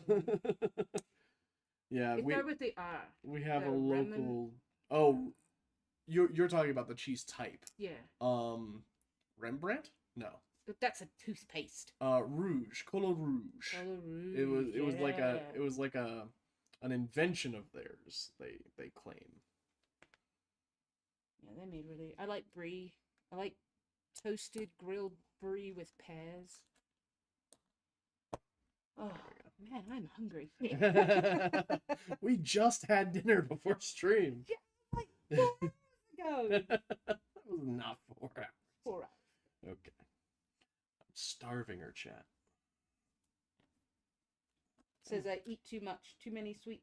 Yeah, It started with the R. we have the a Remen- local. Oh, you're talking about the cheese type. Yeah, Rembrandt? No. but that's a toothpaste. Rouge, Color Rouge. Color Rouge. It was like yeah. an invention of theirs. They claim. Yeah, they made really. I like brie. I like toasted grilled brie with pears. Oh man, I'm hungry. We just had dinner before stream. Like 4 hours ago. That was not 4 hours. 4 hours. Okay. I'm starving her, chat. Says I eat too much, too many sweets.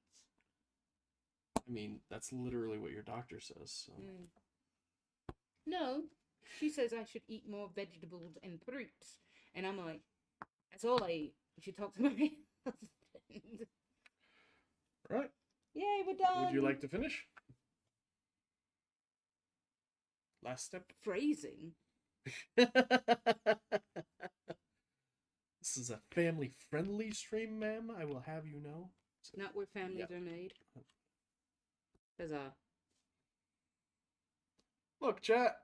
I mean, that's literally what your doctor says. So. Mm. No, she says I should eat more vegetables and fruits, and I'm like, that's all I eat. You should talk to my husband. Right. Yay, we're done. Would you like to finish? Last step. Phrasing? This is a family-friendly stream, ma'am. I will have you know. So, Not where families yeah. are made. Bizarre. Look, chat.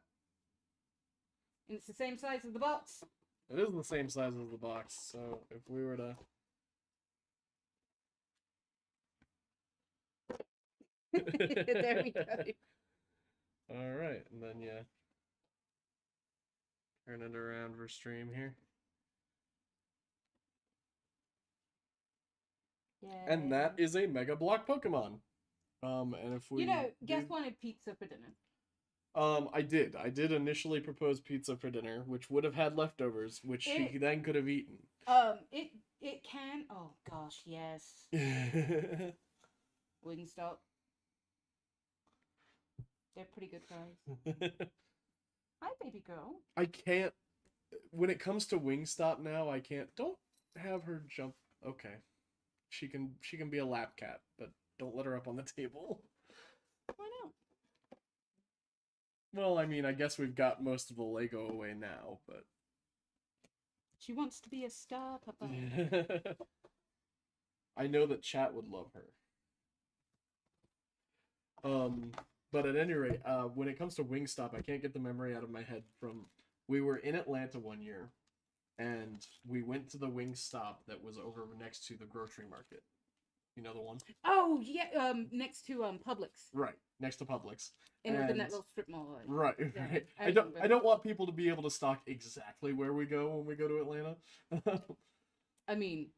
And it's the same size as the box. It is the same size as the box, so if we were to... There we go. Alright, and then, yeah. Turn it around for stream here. Yeah. And that is a Mega Block Pokemon. And if we Guess did- wanted pizza for dinner. I did. I did initially propose pizza for dinner, which would have had leftovers, which she then could have eaten. It can. Oh gosh, yes. I Wingstop. They're pretty good fries. Hi, baby girl. can't. When it comes to Wingstop now, I can't. Don't have her jump. Okay, she can be a lap cat, but don't let her up on the table. Why not? Well, I mean, I guess we've got most of the Lego away now, but She wants to be a star, Papa. I know that chat would love her. But at any rate, when it comes to Wingstop, I can't get the memory out of my head from we were in Atlanta one year and we went to the Wingstop that was over next to the grocery market. You know the one? Oh yeah, next to Publix, Right, next to Publix. in within And- that little strip mall. Right, Yeah, right. I I don't remember. I don't want people to be able to stalk exactly where we go when we go to Atlanta. I mean,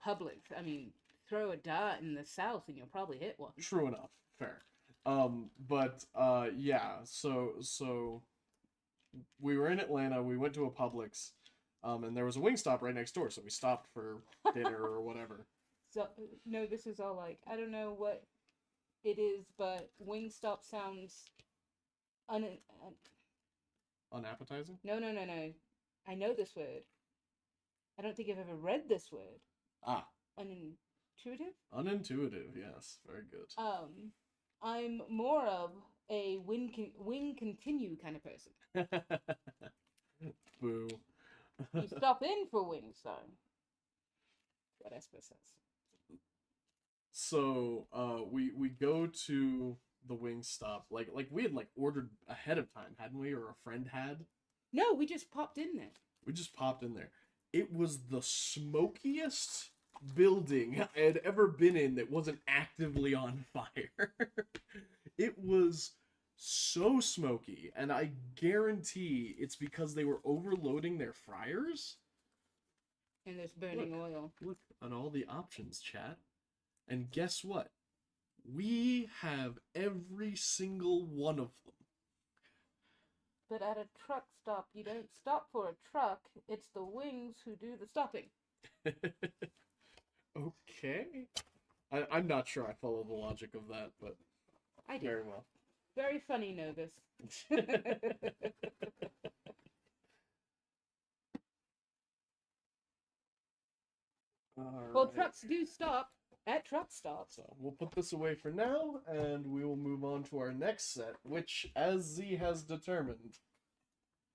Publix. I mean, throw a dart in the south and you'll probably hit one. True enough. Fair. Yeah, so we were in Atlanta, we went to a Publix, and there was a Wingstop right next door, so we stopped for dinner or whatever. So no, this is all like I don't know what it is, but Wingstop sounds Unappetizing? No. I know this word. I don't think I've ever read this word. Ah, Unintuitive? unintuitive, yes. Very good. I'm more of a win continue kind of person. Boo. You stop in for wings, though. What Esper says. So, we go to the Wingstop. Like we had ordered ahead of time, hadn't we? Or a friend had. No, we just popped in there. We just popped in there. It was the smokiest building I had ever been in that wasn't actively on fire. It was so smoky, and I guarantee it's because they were overloading their fryers. And there's burning oil. Look at all the options, chat. And guess what? We have every single one of But at a truck stop, you don't stop for a truck. It's the wings who do the stopping. them. Okay. I'm not sure I follow the logic of that, but I do. very well. Very funny, Novus. Well, Alright. trucks do stop at truck stops. So we'll put this away for now, and we will move on to our next set, which, as Z has determined,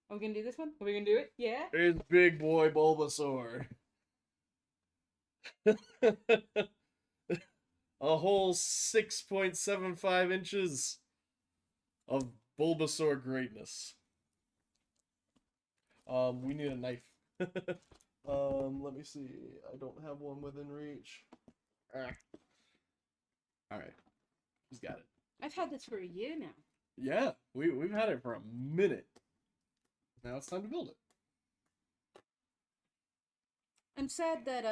Are we gonna do this one? Are we gonna do it? Yeah? is Big Boy Bulbasaur. A whole 6.75 inches of Bulbasaur greatness. We need a knife. Let me see. I don't have one within reach. Alright. Who's got it? I've had this for a year now. Yeah, we've had it for a minute. Now it's time to build it. I'm sad that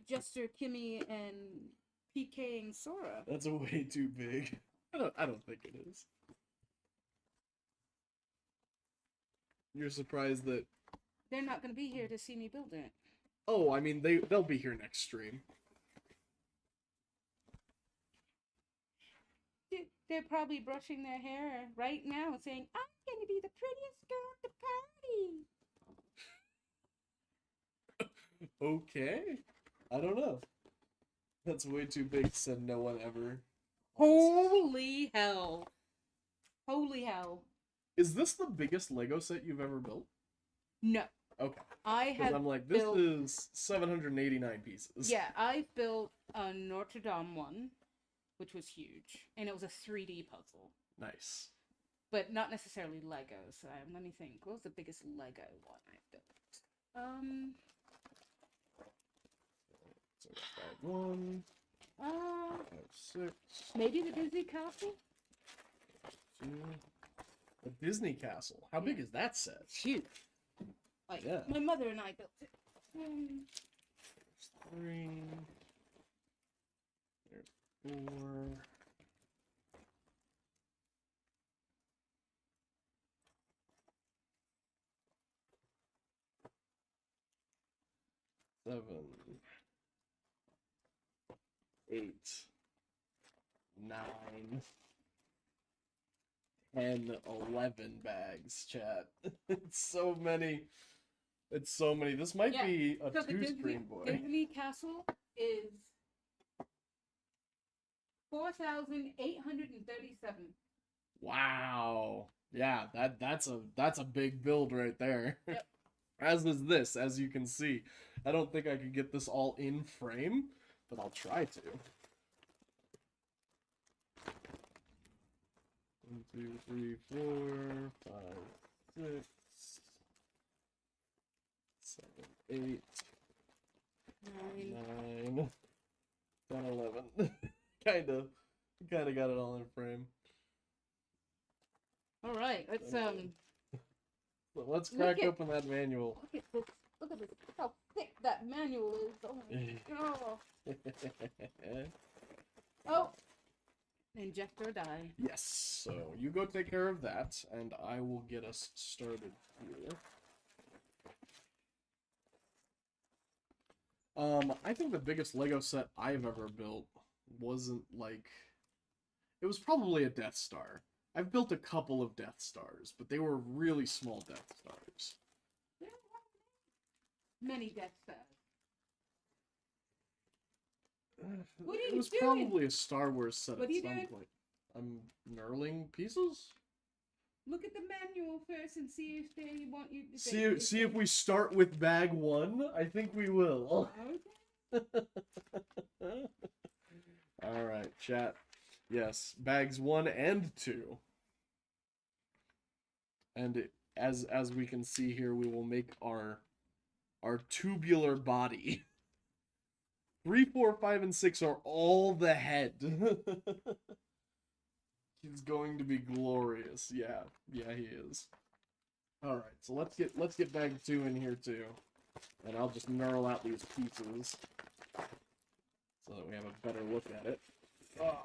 Jester, Kimmy, and PK and Sora. That's way too big. I don't think it is. You're surprised that... They're not gonna be here to see me build it. Oh, I mean, they'll be here next stream. They're probably brushing their hair right now and saying, I'm gonna be the prettiest girl at the party. Okay. I don't know. That's way too big, said no one ever. Holy hell. Holy hell. Is this the biggest Lego set you've ever built? No. Okay. I Because have I'm like, this built- is 789 pieces. Yeah, I've built a Notre Dame one, which was huge, and it was a 3D puzzle, Nice. but not necessarily Lego. So let me think. What was the biggest Lego one I built? So 5-1, Uh, 5-6, maybe the Disney Castle. 2. A Disney Castle. How big is that set? It's huge. Like, Yeah. my mother and I built it. There's 3. There's 4. 7, 8, 9, 10, 11 bags, chat. It's so many. It's so many. This might Yeah, be a So the two-screen boy. Disney castle is 4,837. Wow. Yeah, that's a big build right there. Yep. As is this, as you can see. I don't think I could get this all in frame, but I'll try to. 1, 2, 3, 4, 5, 6, 7, 8, 9. 9, 10, 11. Kinda got it all in frame. All right, let's So let's Look crack at- open that manual. look at this. Look at this. Look how thick that manual is. Oh my god. Oh, injector die. Yes, so you go take care of that, and I will get us started here. I think the biggest Lego set I've ever built wasn't like... It was probably a Death Star. I've built a couple of Death Stars, but they were really small Death Stars. Many Death Stars. What are It you was doing? probably a Star Wars set What at are you some doing? point. I'm knurling pieces? Look at the manual first and see if they want you to See if we start with bag 1. I think we will. Okay. Alright, chat. Yes, bags 1 and 2. And as we can see here, we will make our tubular body. 3, 4, 5, and 6 are all the head. He's going to be glorious. Yeah, he is. All right, so let's get bag 2 in here too, and I'll just knurl out these pieces so that we have a better look at it. Ah.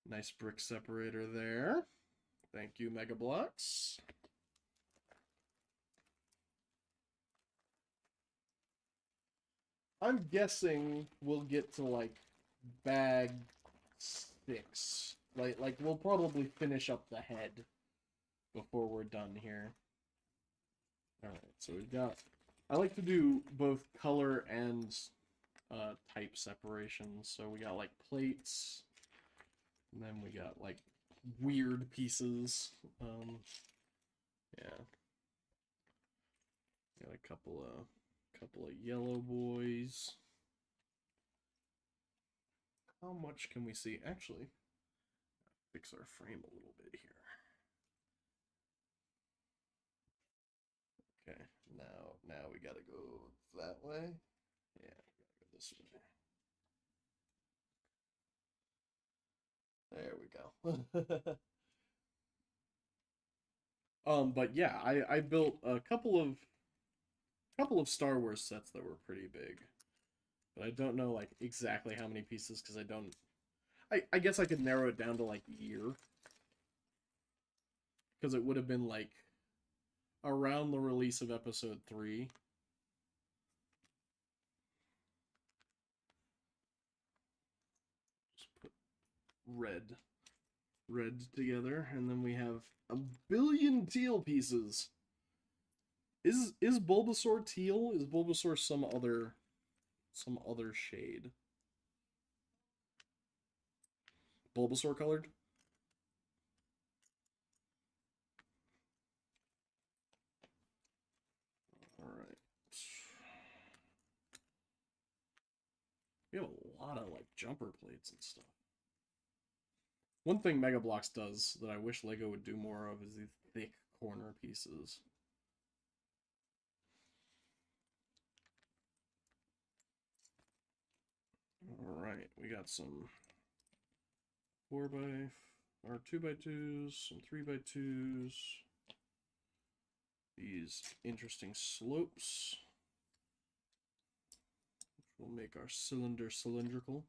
Nice brick separator there. Thank you, Mega Bloks. I'm guessing we'll get to like bag 6. Like we'll probably finish up the head before we're done here. Alright, so we've got... I like to do both color and type separations. So we got like plates, and then we got like weird pieces. Yeah. Got a couple of yellow boys. How much can we see? Actually, fix our frame a little bit here. Okay, now we gotta go that way. Yeah, we gotta go this way. There we go. But yeah, I built a couple of Star Wars sets that were pretty big. But I don't know like exactly how many pieces because I guess I could narrow it down to like year. Because it would have been like around the release of episode 3. Just put red together, and then we have a billion teal pieces. Is Bulbasaur teal? Is Bulbasaur some other shade? Bulbasaur colored? Alright. We have a lot of like jumper plates and stuff. One thing Mega Bloks does that I wish Lego would do more of is these thick corner pieces. Alright, we got some 2x2s, some 3x2s. these interesting slopes, which will make our cylinder cylindrical.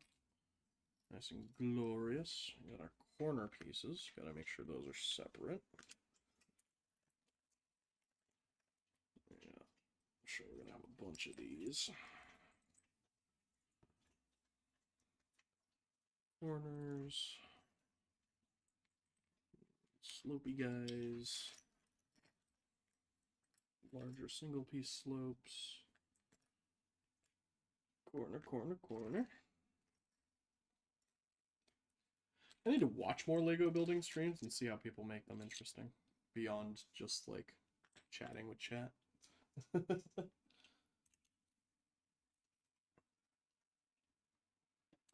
Nice and glorious. We got our corner pieces. Gotta make sure those are separate. Yeah, I'm sure we're gonna have a bunch of these. Corners. Slopey guys. Larger single piece slopes. Corner, corner, corner. I need to watch more Lego building streams and see how people make them interesting. Beyond just like chatting with chat.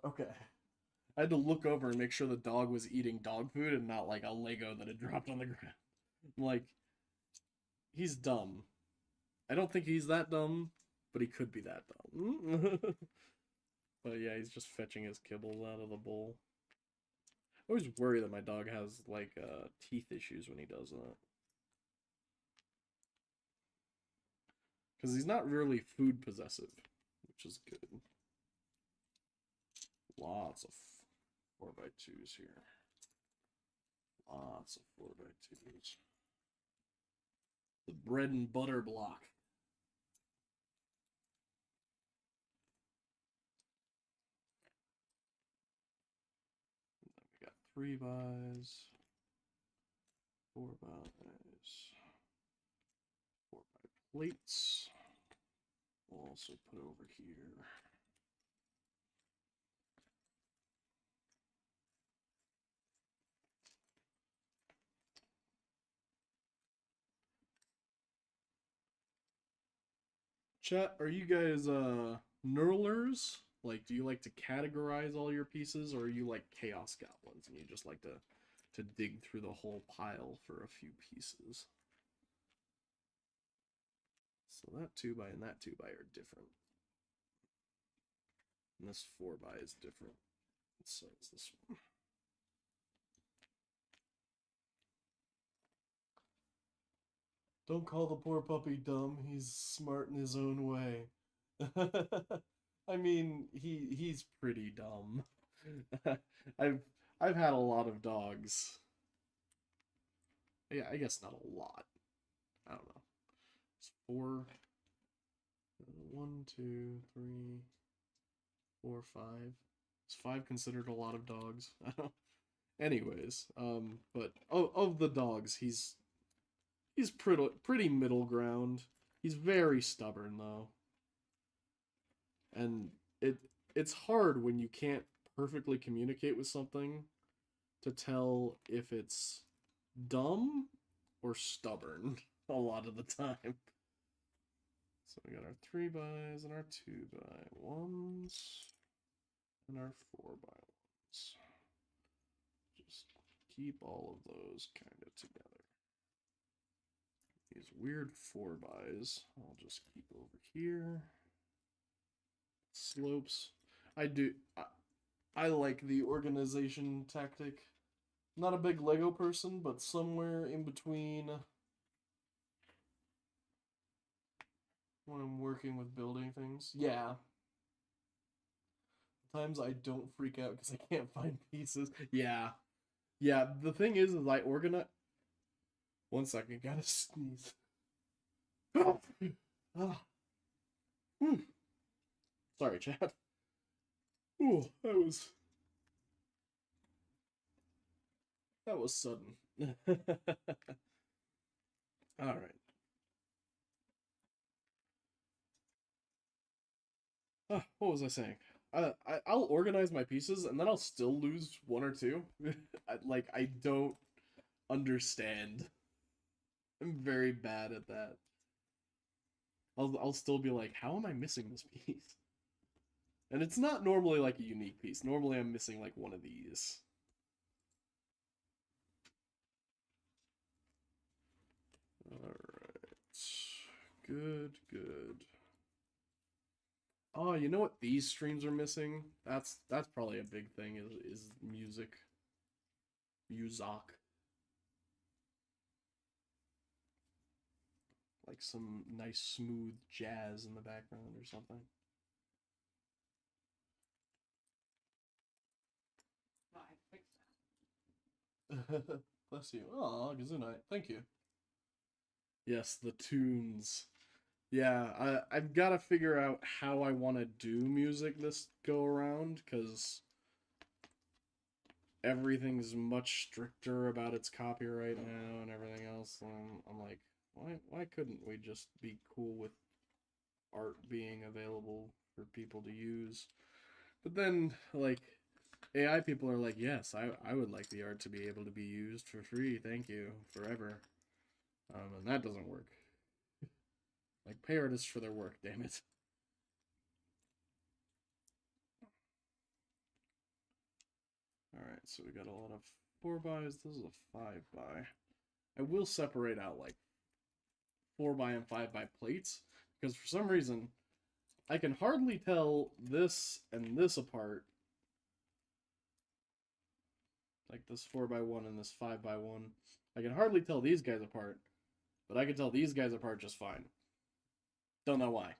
Okay. I had to look over and make sure the dog was eating dog food and not like a Lego that had dropped on the ground. I'm like, he's dumb. I don't think he's that dumb, but he could be that dumb. But yeah, he's just fetching his kibbles out of the bowl. I always worry that my dog has like teeth issues when he does that. Because he's not really food possessive, which is good. Lots of 4x2s here. Lots of 4x2s. The bread and butter block. And then we got 3x, 4x, 4x plates. We'll also put over here. Chat, are you guys knurlers? Like, do you like to categorize all your pieces, or are you like chaos goblins and you just like to dig through the whole pile for a few pieces? So that 2x and that 2x are different. And this 4x is different. So is this one. Don't call the poor puppy dumb. He's smart in his own way. I mean, he's pretty dumb. I've had a lot of dogs. Yeah, I guess not a lot. I don't know. It's 4. 1, 2, 3, 4, 5. Is 5 considered a lot of dogs? I don't. Anyways, but of the dogs, he's pretty middle ground. He's very stubborn though. And it's hard when you can't perfectly communicate with something to tell if it's dumb or stubborn a lot of the time. So we got our 3x's and our 2x1s and our 4x1s. Just keep all of those kind of together. These weird 4x's I'll just keep over here. Slopes. I like the organization tactic. Not a big Lego person, but somewhere in between when I'm working with building things. Yeah. Sometimes I don't freak out because I can't find pieces. Yeah. Yeah, the thing is I organize... One second, gotta sneeze. Sorry, Chad. Ooh, that was sudden. All right. What was I saying? I'll organize my pieces and then I'll still lose one or two. I don't understand. I'm very bad at that. I'll still be like, how am I missing this piece? And it's not normally like a unique piece. Normally I'm missing like one of these. Alright. Good, good. Oh, you know what these streams are missing? That's probably a big thing is music. Muzak. like some nice smooth jazz in the background or something. Bless you. Oh, Gesundheit. Thank you. Yes, the tunes. Yeah, I've got to figure out how I want to do music this go around, because everything's much stricter about its copyright now and everything else. I'm like, why couldn't we just be cool with art being available for people to use? But then, like, AI people are like, yes, I would like the art to be able to be used for free, thank you, forever. And that doesn't work. Like, pay artists for their work, damn it. Alright, so we got a lot of 4x. This is a 5x. I will separate out, like, 4x and 5x plates, because for some reason, I can hardly tell this and this apart. Like this 4x1 and this 5x1. I can hardly tell these guys apart, but I can tell these guys apart just fine. Don't know why.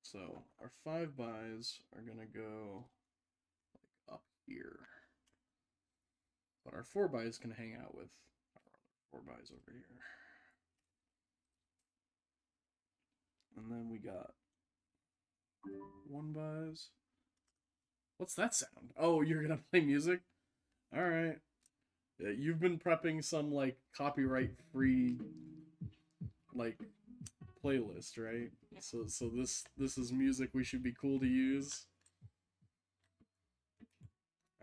So our 5x's are gonna go like up here, but our 4x's can hang out with our 4x's over here. And then we got 1x's. What's that sound? Oh, you're gonna play music? Alright. Yeah, you've been prepping some, like, copyright-free, like, playlist, right? Yeah. So this is music we should be cool to use?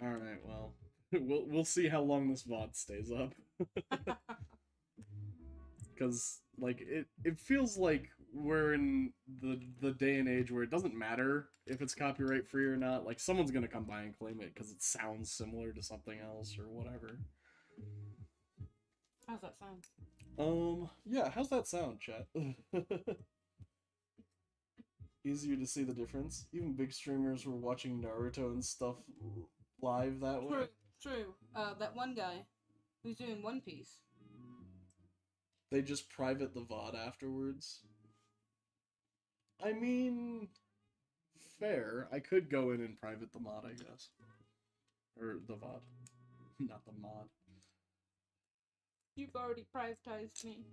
Alright, well, we'll see how long this VOD stays up. Because, like, it feels like we're in the day and age where it doesn't matter if it's copyright free or not. Like, someone's gonna come by and claim it because it sounds similar to something else or whatever. How's that sound? Yeah, how's that sound, chat? Easier to see the difference. Even big streamers were watching Naruto and stuff live that way. True. That one guy who's doing One Piece. They just private the VOD afterwards. I mean, fair. I could go in and private the mod, I guess. Or the VOD. Not the mod. You've already privatized me.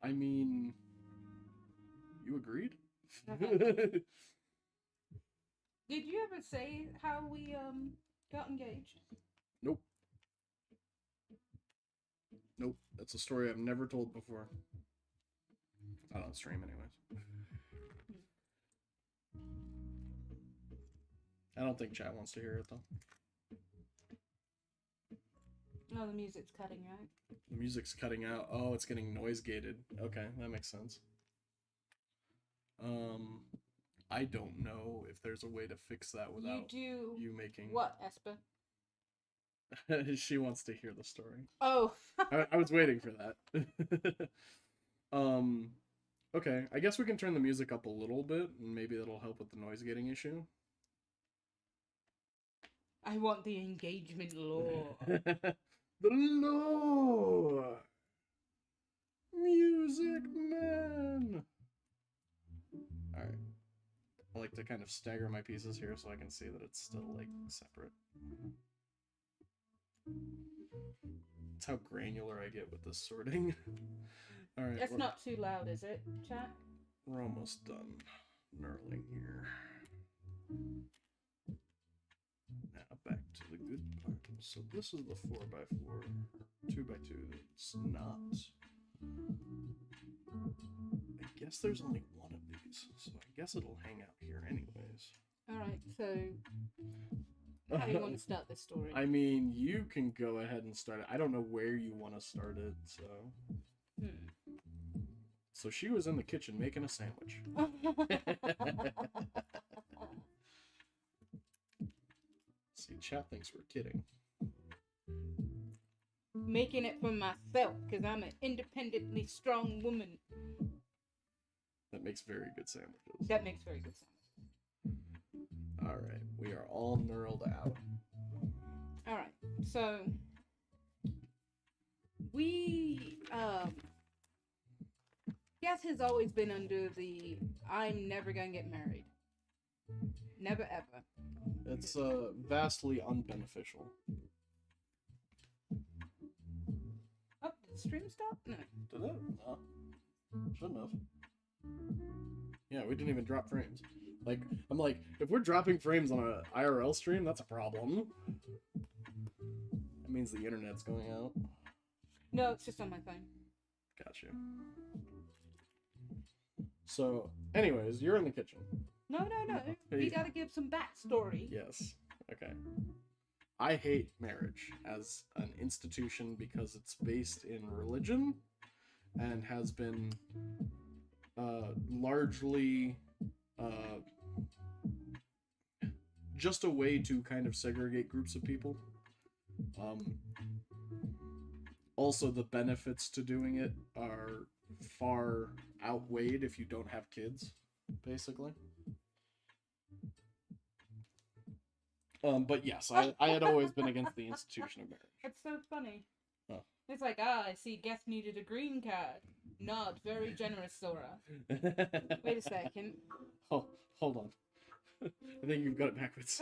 I mean, you agreed? Did you ever say how we got engaged? Nope. Nope. That's a story I've never told before. Not on stream, anyways. I don't think chat wants to hear it, though. No, the music's cutting out. The music's cutting out. Oh, it's getting noise gated. Okay, that makes sense. I don't know if there's a way to fix that without you making... What, Esper? She wants to hear the story. Oh. I was waiting for that. Okay, I guess we can turn the music up a little bit, and maybe that'll help with the noise gating issue. I want the engagement lore. The lore! Music Man! Alright. I like to kind of stagger my pieces here so I can see that it's still, like, separate. That's how granular I get with this sorting. Alright. That's not too loud, is it, chat? We're almost done knurling here. Now back to the good part. So this is the 4x4, 2x2. It's not. I guess there's only one of these, so I guess it'll hang out here anyways. Alright, so how do you want to start this story? I mean, you can go ahead and start it. I don't know where you want to start it, so... So she was in the kitchen making a sandwich. See, chat thinks we're kidding. Making it for myself, because I'm an independently strong woman. That makes very good sandwiches. That makes very good sense. Alright, we are all knurled out. All right. So we Geth has always been under the I'm never gonna get married. Never ever. It's vastly unbeneficial. Oh, did the stream stop? No. Did it? No. Shouldn't have. Yeah, we didn't even drop frames. Like, I'm like, if we're dropping frames on a IRL stream, that's a problem. That means the internet's going out. No, it's just on my phone. Got you. So, anyways, you're in the kitchen. No. We gotta give some backstory. Yes. Okay. I hate marriage as an institution because it's based in religion and has been largely just a way to kind of segregate groups of people. Also, the benefits to doing it are far outweighed if you don't have kids, basically. But yes, I had always been against the institution of marriage. It's so funny. Oh. It's like, I see Geth needed a green card. Not very generous, Sora. Wait a second. Oh, hold on. I think you've got it backwards.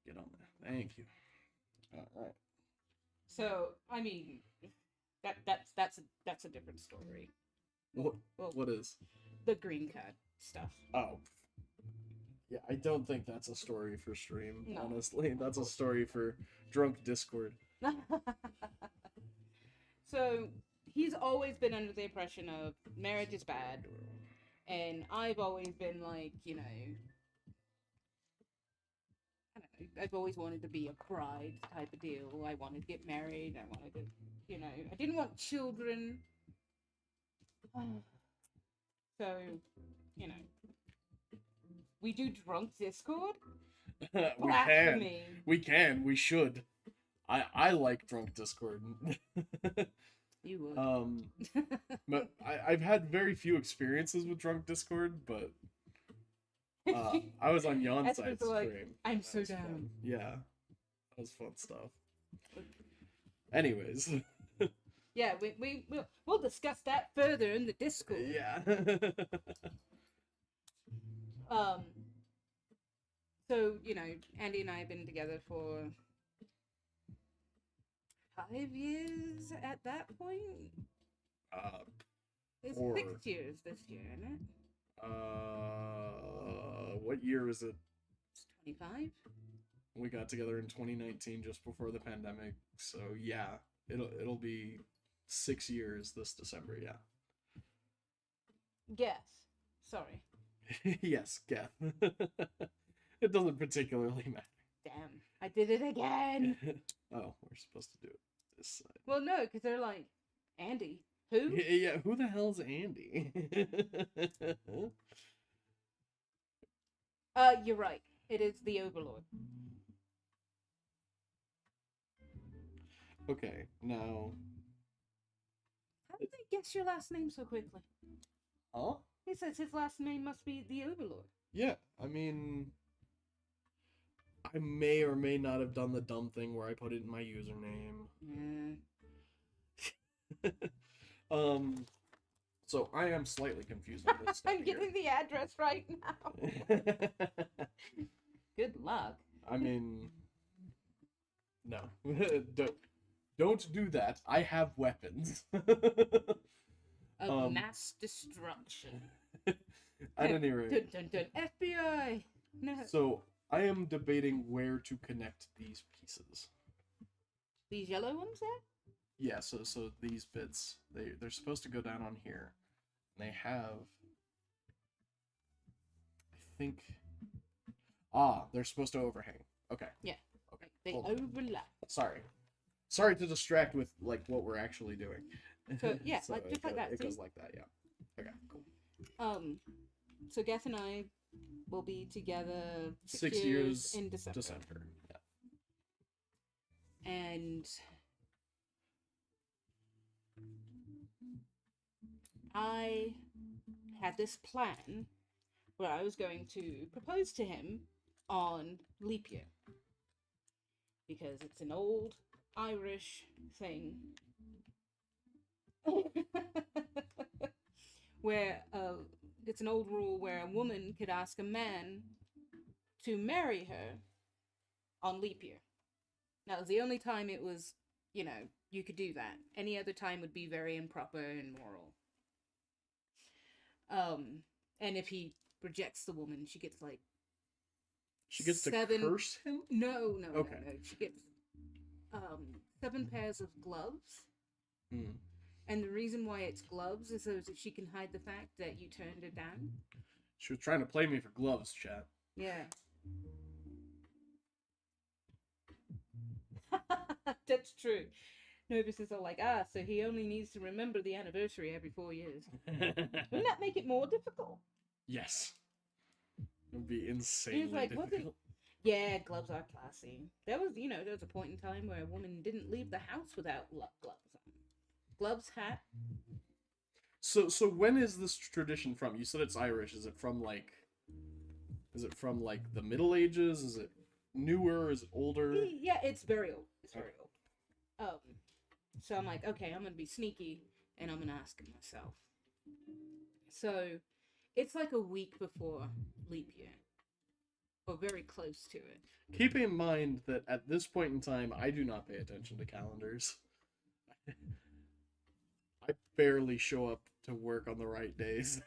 Get on there. Thank you. All right. So, I mean, that's a different story. What? Well, What is? the green card stuff. Oh. Yeah, I don't think that's a story for stream, No. honestly. That's a story for drunk Discord. So, he's always been under the impression of marriage is bad. And I've always been like, I don't know, I've always wanted to be a bride type of deal. I wanted to get married. I wanted to, I didn't want children. So, we do drunk Discord? We can. Blasphemy. We should. I like drunk Discord. You would. But I've had very few experiences with drunk Discord, but I was on Yonside's Esper's like, stream. I'm That so was down. fun. Yeah, that was fun stuff. Anyways, Yeah, we'll discuss that further in the Discord. yeah. So, Andy and I have been together for 5 years at that point. It's Or- 6 years this year, isn't it? What year is it? It's 25. We got together in 2019, just before the pandemic. So yeah, it'll be 6 years this December. Yeah. Guess. Sorry. Yes, Geth. It doesn't particularly matter. Damn. I did it again. Oh, we're supposed to do it this side. Well, no, because they're like, Andy. Who? Yeah, who the hell's Andy? You're right. It is the Overlord. Okay, now. How did they guess your last name so quickly? Huh? He says his last name must be the Overlord. Yeah, I mean, I may or may not have done the dumb thing where I put it in my username. Yeah. So I am slightly confused on this stuff I'm getting the address right now. here. Good luck. I mean, no, don't do that. I have weapons. Of mass destruction. At any rate, Dun, dun, dun. FBI. No. so I am debating where to connect these pieces. These yellow ones there? Yeah, so these bits, they're supposed to go down on here. And they have, I think, they're supposed to overhang. Okay. Yeah. Okay. They hold on. overlap. Sorry to distract with like what we're actually doing. So, yeah, like, just like that, It see? goes like that, yeah. Okay, cool. So Geth and I will be together 6 years in December. Yeah. And I had this plan where I was going to propose to him on leap year because it's an old Irish thing where it's an old rule where a woman could ask a man to marry her on leap year. That was the only time it was, you could do that. Any other time would be very improper and immoral. And if he rejects the woman, she gets like She gets to 7 curse him? No, no, Okay. no. She gets 7 pairs of gloves. Hmm. And the reason why it's gloves is so that she can hide the fact that you turned her down. She was trying to play me for gloves, chat. Yeah. That's true. Novus is all like, so he only needs to remember the anniversary every 4 years. Wouldn't that make it more difficult? Yes. It would be insanely like, difficult. Yeah, gloves are classy. There was a point in time where a woman didn't leave the house without gloves on. Gloves, hat. So when is this tradition from? You said it's Irish. Is it from like the Middle Ages? Is it newer? Is it older? Yeah, it's very old. It's very old. So I'm like, okay, I'm gonna be sneaky and I'm gonna ask him myself. So it's like a week before leap year. Or very close to it. Keep in mind that at this point in time, I do not pay attention to calendars. I barely show up to work on the right days.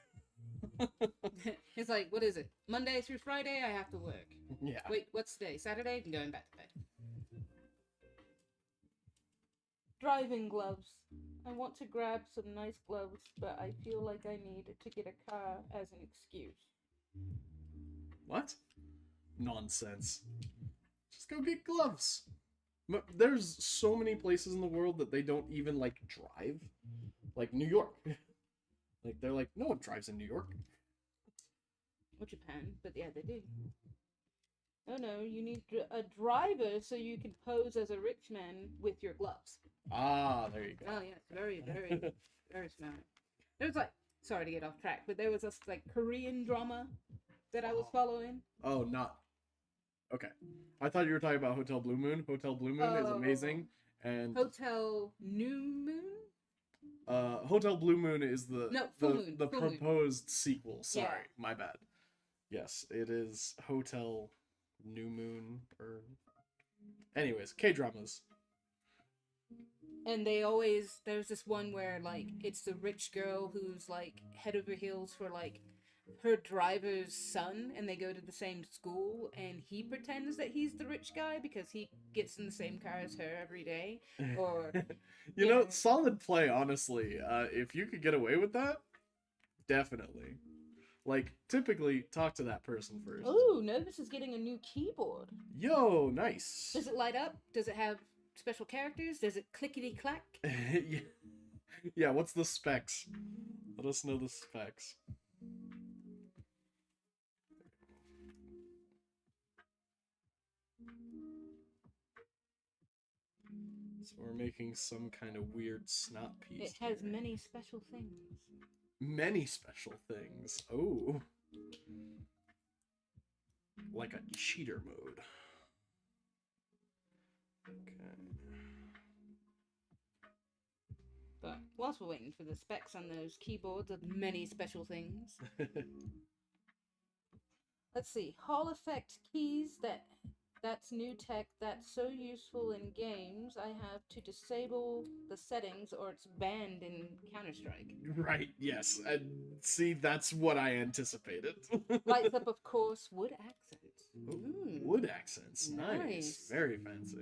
It's like, what is it? Monday through Friday, I have to work. Yeah. Wait, what's today? Saturday? I'm going back to bed. Driving gloves. I want to grab some nice gloves, but I feel like I need to get a car as an excuse. What? Nonsense. Just go get gloves. There's so many places in the world that they don't even like drive. Like New York. Like they're like, no one drives in New York. Or Japan, but yeah, they do. Oh no, you need a driver so you can pose as a rich man with your gloves. Ah, there you go. Oh yeah, very, very, very smart. There was like, sorry to get off track, but there was this like Korean drama that I was following. Oh, not. Okay. I thought you were talking about Hotel Blue Moon. Hotel Blue Moon is amazing. And Hotel New Moon? Hotel Blue Moon is the Full Moon. the Full Moon. proposed sequel. Sorry, Yeah. my bad. Yes, it is Hotel New Moon or anyways, K-dramas. And there's this one where like it's the rich girl who's like head over heels for like her driver's son, and they go to the same school, and he pretends that he's the rich guy because he gets in the same car as her every day. Or you know, solid play, honestly. If you could get away with that, definitely. Like, typically, talk to that person first. oh, Novus is getting a new keyboard. Yo, nice. Does it light up? Does it have special characters? Does it clickety clack? Yeah, what's the specs? Let us know the specs. So we're making some kind of weird snot piece. It has here. many special things. Many special things. Oh. Like a cheater mode. Okay. But whilst we're waiting for the specs on those keyboards of many special things, let's see. Hall effect keys, that's new tech that's so useful in games. I have to disable the settings or it's banned in Counter-Strike. Right, yes. And see, that's what I anticipated. Lights up, of course, wood accents. Ooh, wood accents. Nice. Nice. Very fancy.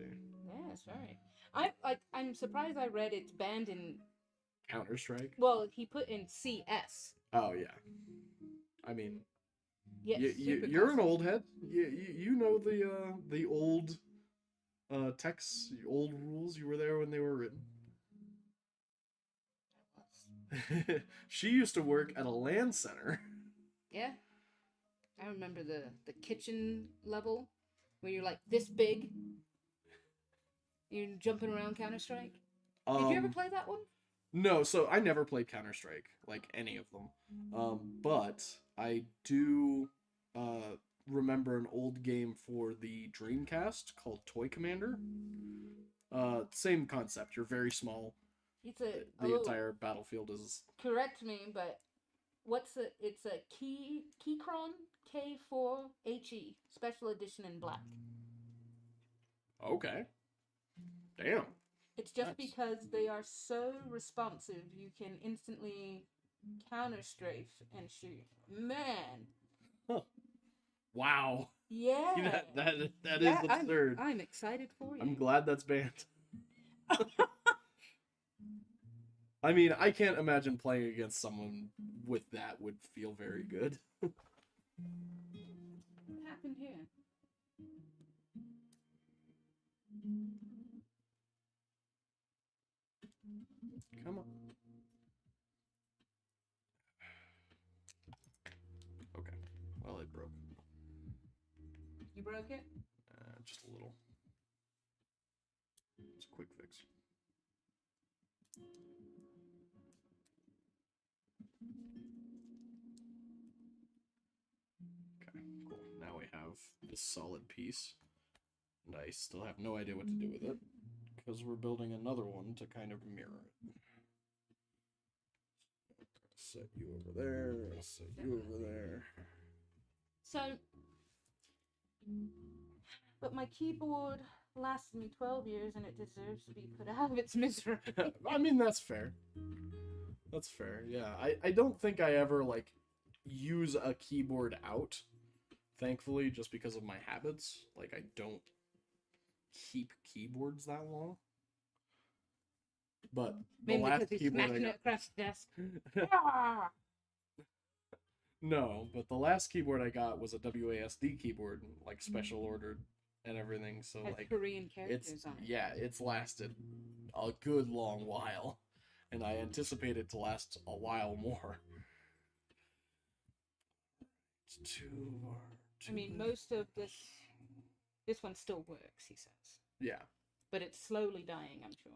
Yes, very. I'm surprised I read it's banned in. Counter-Strike? Well, he put in CS. Oh, yeah. I mean, Yes, you're an old head. You know the old texts, the old rules. You were there when they were written. She used to work at a LAN center. Yeah. I remember the kitchen level where you're like this big. You're jumping around Counter-Strike? Did you ever play that one? No, so I never played Counter-Strike, like any of them. But I do remember an old game for the Dreamcast called Toy Commander. Same concept. You're very small. It's a The entire battlefield is... Correct me, but it's a Keychron K4HE special edition in black. Okay. Damn. It's just Nice. because they are so responsive, you can instantly counter strafe and shoot. Man. Wow. Yeah. That is Yeah, absurd. I'm excited for you. I'm glad that's banned. I mean, I can't imagine playing against someone with that would feel very good. What happened here? Come on. Okay. Well, it broke. You broke it? Just a little. It's a quick fix. Okay, cool. Now we have this solid piece. And I still have no idea what to do with it, because we're building another one to kind of mirror it. Set you over there, set you over there. So, but my keyboard lasted me 12 years and it deserves to be put out of its misery. I mean, that's fair. That's fair, yeah. I don't think I ever, like, use a keyboard out, thankfully, just because of my habits. Like, I don't keep keyboards that long. But the Maybe last because he's keyboard I smashing got... it across the desk. Ah! No, but the last keyboard I got was a WASD keyboard, like special ordered and everything. So Has like Korean it's characters on it. yeah, it's lasted a good long while, and I anticipate it to last a while more. It's two more. I mean, most of this one still works, he says. Yeah. But it's slowly dying, I'm sure.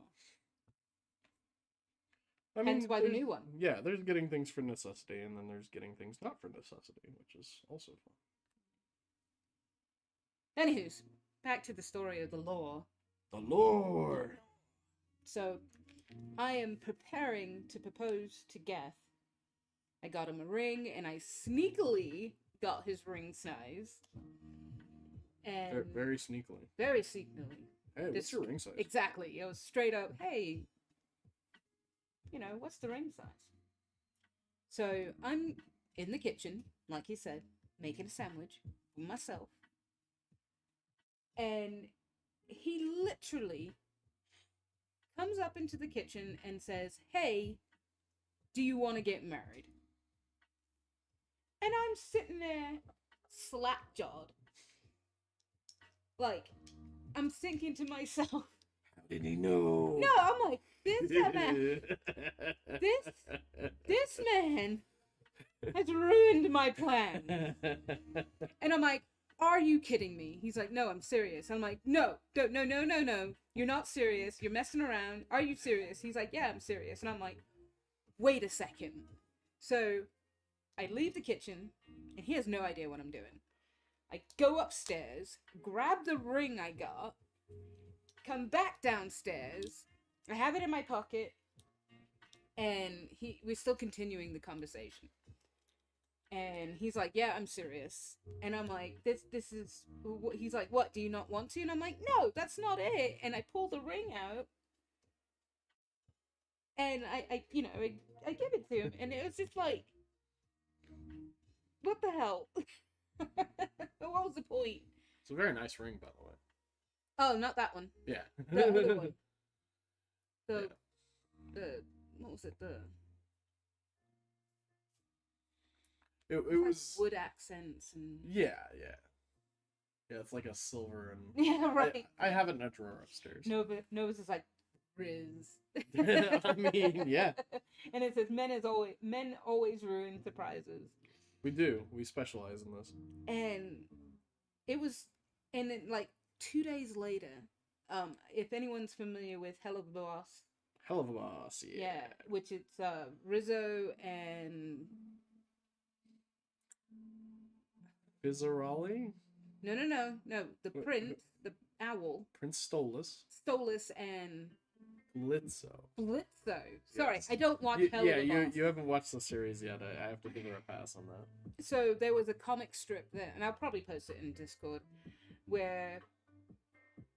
I Hence why the there's- new one. Yeah, there's getting things for necessity, and then there's getting things not for necessity, which is also fun. Anywho's, back to the story of the law. The lore! So, I am preparing to propose to Geth. I got him a ring, and I sneakily got his ring size. And Very sneakily. very sneakily. Hey, what's your ring size? Exactly. It was straight up, hey, you know, what's the ring size? So I'm in the kitchen, like he said, making a sandwich for myself. And he literally comes up into the kitchen and says, hey, do you want to get married? And I'm sitting there slack-jawed. Like, I'm thinking to myself, How did he know? no, I'm like, this man has ruined my plan. And I'm like, are you kidding me? He's like, no, I'm serious. I'm like, no, no. You're not serious. You're messing around. Are you serious? He's like, yeah, I'm serious. And I'm like, wait a second. So I leave the kitchen and he has no idea what I'm doing. I go upstairs, grab the ring I got, come back downstairs. I have it in my pocket, and we're still continuing the conversation. And he's like, yeah, I'm serious. And I'm like, this is, he's like, what, do you not want to? And I'm like, no, that's not it. And I pull the ring out, and I give it to him, and it was just like, what the hell? What was the point? It's a very nice ring, by the way. Oh, not that one. Yeah. The other one. The what was it? It Like was wood accents and yeah. It's like a silver and yeah, right. I have it in a drawer upstairs. Nova's is like Riz. I mean, yeah. And it says men always ruin surprises. We do. We specialize in this. And it was, and then like 2 days later, If anyone's familiar with Hell of a Boss, Hell of a boss, yeah. yeah, which it's Rizzo and Bizzarali? no, the Wh- prince, the owl, Prince Stolas. Stolas and Blitzo. Blitzo. Sorry, Yes. I don't watch Hell Yeah, of a Boss. you haven't watched the series yet. I have to give her a pass on that. So there was a comic strip there, and I'll probably post it in Discord, where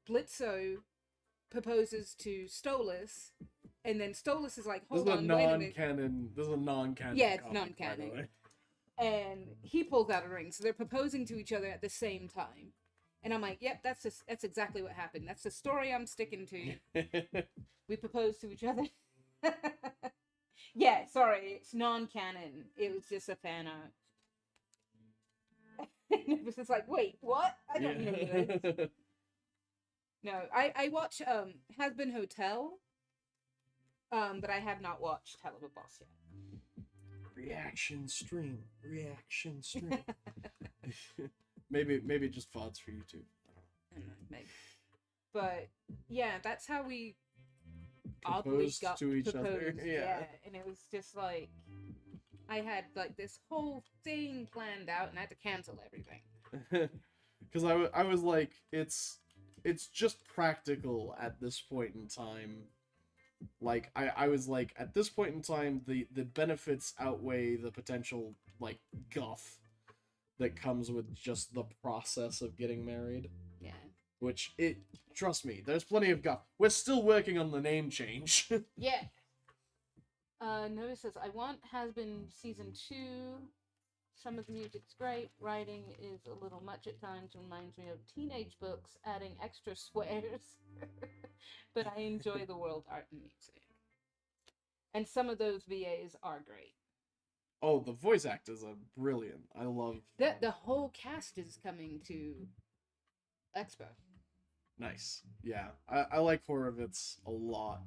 Blitzo proposes to Stolas, and then Stolas is like, This "Hold is a on, wait a minute." non-canon. This is a non-canon. Yeah, it's comic, by the non-canon. way. And he pulls out a ring, so they're proposing to each other at the same time. And I'm like, "Yep, that's exactly what happened. That's the story I'm sticking to. We proposed to each other." Yeah, sorry, it's non-canon. It was just a fan art. It was just like, wait, what? I don't know this. No, I watch Has Been Hotel, but I have not watched Hell of a Boss yet. Reaction stream. maybe just VODs for YouTube. I don't know, maybe. But yeah, that's how we oddly Proposed got to each other. proposed. Yeah. And it was just like I had like this whole thing planned out, and I had to cancel everything. Because I was like, it's just practical at this point in time. Like I was like, at this point in time, the benefits outweigh the potential like guff that comes with just the process of getting married. Yeah. Which trust me, there's plenty of guff. We're still working on the name change. Yeah. Notice says, I want Has Been Season 2. Some of the music's great. Writing is a little much at times. Reminds me of teenage books, adding extra swears. But I enjoy the world art and music. And some of those VAs are great. Oh, the voice actors are brilliant. I love The whole cast is coming to Expo. Nice. Yeah. I like Horovitz a lot.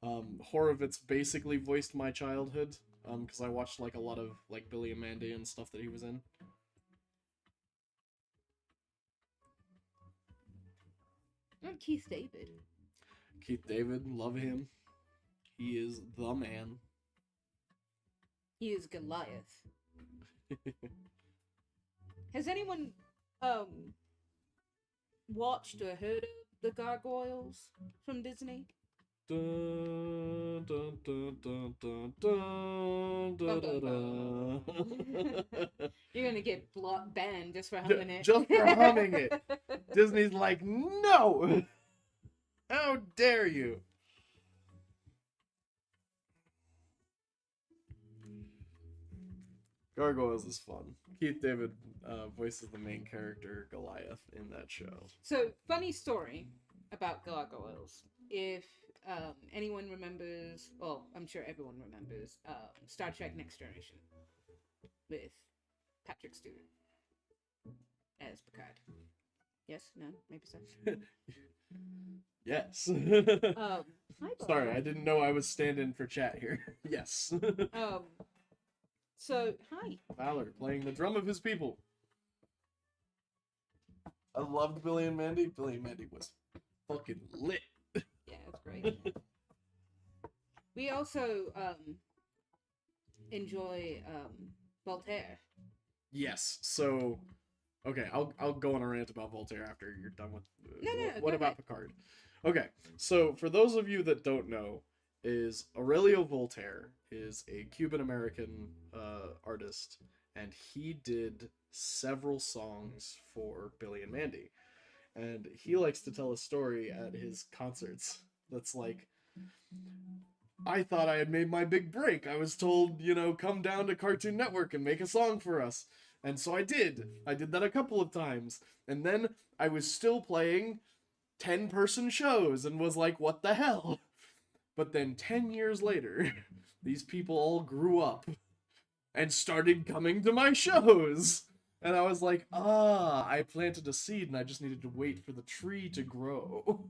Horovitz basically voiced my childhood. Because I watched like a lot of like Billy and Mandy and stuff that he was in. And Keith David. Keith David, love him. He is the man. He is Goliath. Has anyone watched or heard of the Gargoyles from Disney? Dun, dun, dun, dun, dun, dun, dun, dun, dun. You're gonna get banned just for humming it. Just for humming it. Disney's like, no! How dare you? Gargoyles is fun. Keith David voices the main character, Goliath, in that show. So, funny story about Gargoyles. If anyone remembers, well, I'm sure everyone remembers, Star Trek Next Generation with Patrick Stewart as Picard. Yes? No? Maybe so? Yes. Hi, Sorry, Bob. I didn't know I was standing for chat here. Yes. So, hi. Valor playing the drum of his people. I loved Billy and Mandy. Billy and Mandy was fucking lit. Yeah, it's great. We also enjoy Voltaire. Yes. So, okay, I'll go on a rant about Voltaire after you're done with. No, what go about ahead. Picard? Okay, so for those of you that don't know, is Aurelio Voltaire is a Cuban American artist, and he did several songs for Billy and Mandy, and he likes to tell a story at his concerts that's like, I thought I had made my big break. I was told, come down to Cartoon Network and make a song for us. And so I did. I did that a couple of times. And then I was still playing 10-person shows and was like, what the hell? But then 10 years later, these people all grew up and started coming to my shows. And I was like, I planted a seed and I just needed to wait for the tree to grow.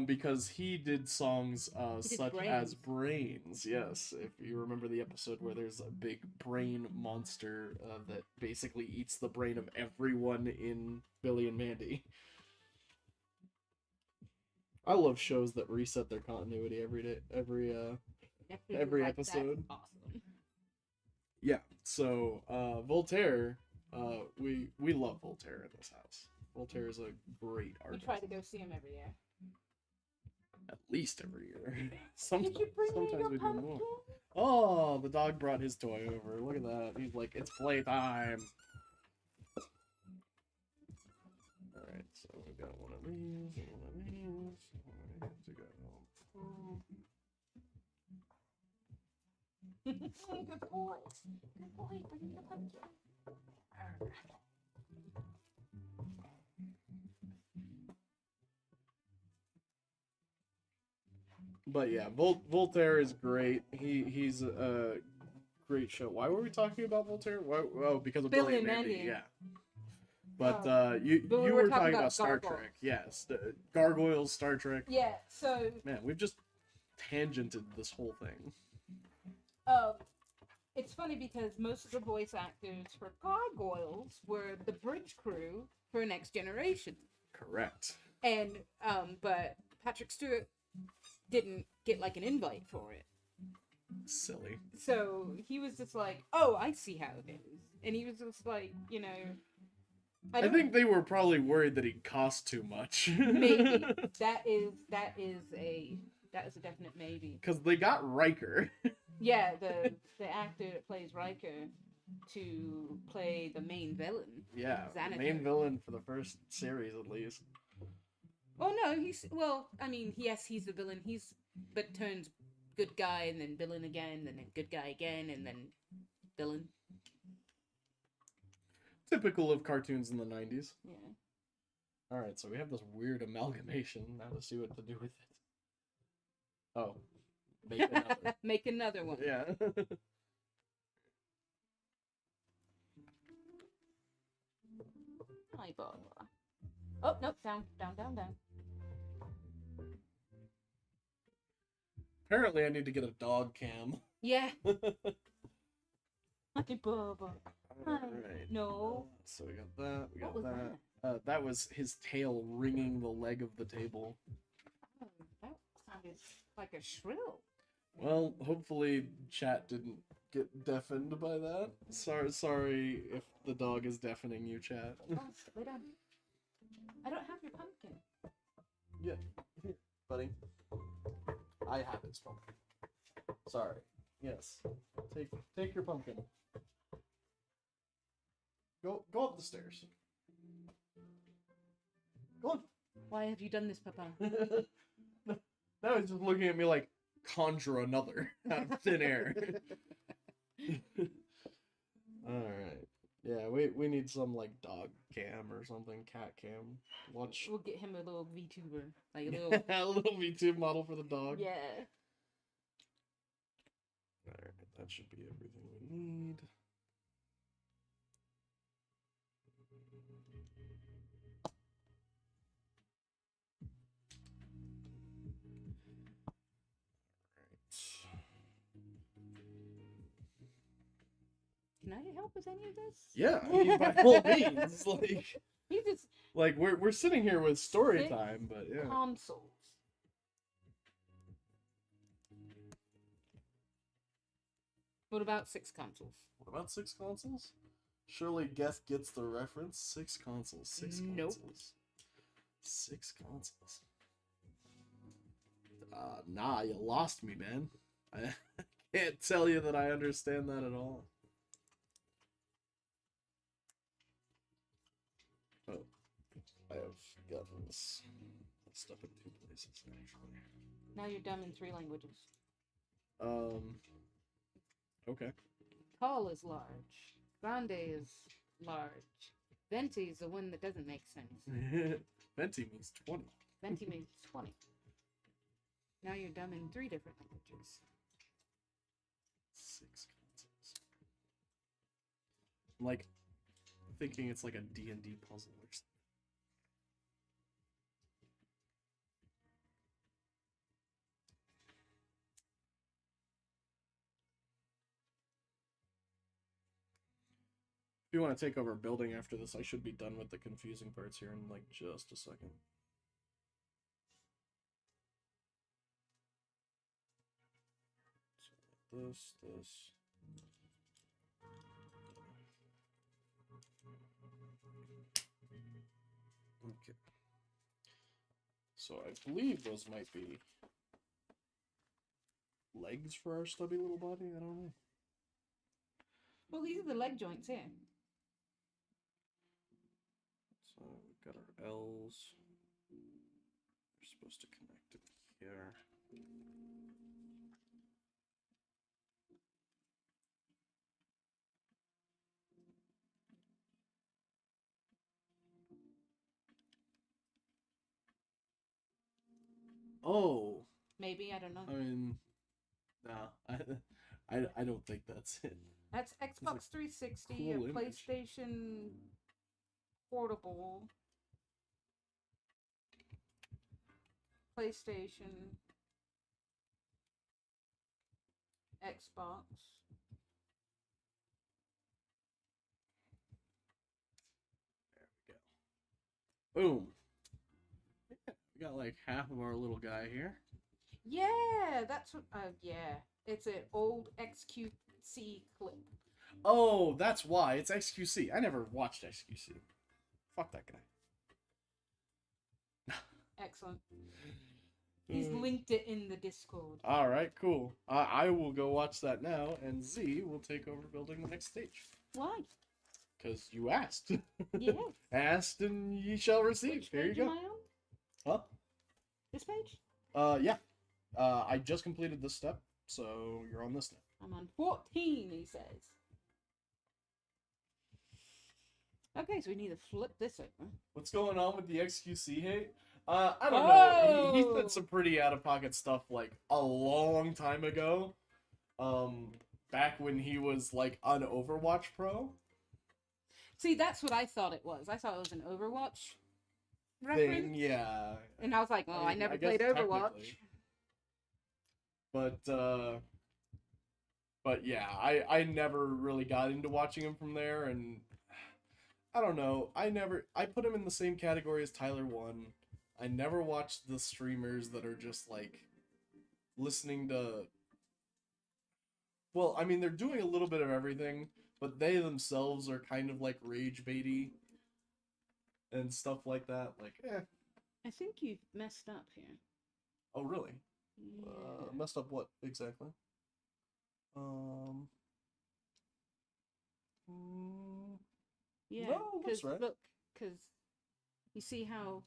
Because he did songs He did such Brains. as Brains, yes. If you remember the episode where there's a big brain monster that basically eats the brain of everyone in Billy and Mandy. I love shows that reset their continuity every day, every Like, that's episode. awesome. Yeah. So Voltaire, we love Voltaire in this house. Voltaire is a great We artist. try to go see him every year. At least every year. Did sometimes you bring me sometimes your we do pumpkin? more. Oh, the dog brought his toy over. Look at that. He's like, it's playtime. Alright, so we got one of these and one of these. I have to go. Good boy. Good boy. Bring me the pumpkin. But yeah, Voltaire is great. He's a great show. Why were we talking about Voltaire? Why, oh, because of Billy Billy and and Mandy. Mandy. Yeah. But you But we you were were talking talking about about Star gargoyles. Trek. Yes, Gargoyles, Star Trek. Yeah, so Man, we've just tangented this whole thing. it's funny because most of the voice actors for Gargoyles were the bridge crew for Next Generation. Correct. And but Patrick Stewart didn't get like an invite for it. Silly. So he was just like, "Oh, I see how it is," and he was just like, you know, I think they were probably worried that he cost too much. maybe that is a definite maybe. Because they got Riker. Yeah, the actor that plays Riker to play the main villain. Yeah, Xanatar. main villain for the first series at least. Oh no, I mean, yes, he's the villain. But turns good guy and then villain again, and then good guy again, and then villain. Typical of cartoons in the 90s. Yeah. Alright, so we have this weird amalgamation. Now to see what to do with it. Oh. Make another. Make another one. Yeah. Hi, Barbara. Oh, nope, down. Apparently I need to get a dog cam. Yeah. Hi, Barbara. Alright. No. So we got that, we got What was that. That was his tail ringing the leg of the table. Oh, that sounded like a shrill. Well, hopefully chat didn't get deafened by that. Sorry if the dog is deafening you, chat. Oh, lay down. I don't have your pumpkin. Yeah, here, buddy. I have his pumpkin. Sorry. Yes. Take your pumpkin. Go up the stairs. Go on. Why have you done this, Papa? Now he's just looking at me like, conjure another out of thin air. Alright. Yeah, we need some like dog cam or something, cat cam. Watch. We'll get him a little VTuber. Like a little. A little V2 model for the dog. Yeah. Alright, that should be everything we need. Can I help with any of this? Yeah, I mean, by all means, He just like we're sitting here with story Six time, but yeah. consoles. What about 6 consoles? What about 6 consoles? Surely Geth gets the reference. 6 consoles. 6 Nope. consoles. 6 consoles. Nah, you lost me, man. I can't tell you that I understand that at all. Oh, I have gotten this stuff in 2 places actually. Now you're dumb in 3 languages. Okay. Tall is large. Grande is large. Venti is the one that doesn't make sense. Venti means 20. Venti means 20. Now you're dumb in 3 different languages. 6 consoles. I'm like thinking it's like a D&D puzzle or something. If you want to take over a building after this, I should be done with the confusing parts here in like just a second. this. Okay. So I believe those might be legs for our stubby little body. I don't know. Well, these are the leg joints here. So we've got our L's. We're supposed to connect it here. Oh, Maybe, I don't know. I mean, nah, I don't think that's it. That's Xbox 360, cool a image. PlayStation Portable, PlayStation, Xbox. There we go. Boom. Yeah, we got like half of our little guy here. Yeah, that's what. Yeah, it's an old XQC clip. Oh, that's why it's XQC. I never watched XQC. Fuck that guy. Excellent. He's linked it in the Discord. All right, cool. I will go watch that now, and Z will take over building the next stage. Why? Because you asked. Yes. Asked and ye shall receive. Which There you page go. am I on? Huh? This page? Yeah. I just completed this step, so you're on this now. I'm on 14, he says. Okay, so we need to flip this over. What's going on with the XQC hate? I don't know. He Oh! said some pretty out-of-pocket stuff, like, a long time ago. Back when he was, like, an Overwatch pro. See, that's what I thought it was. I thought it was an Overwatch reference. Thing, yeah. And I was like, well, I mean, never I guess played Overwatch. technically. But yeah, I never really got into watching him from there, and I don't know. I put him in the same category as Tyler One. I never watched the streamers that are just like listening to. Well, I mean, they're doing a little bit of everything, but they themselves are kind of like rage baity and stuff like that. Like, I think you've messed up here. oh really? Yeah. Messed up what exactly? Yeah, no, that's because right. look, because you see how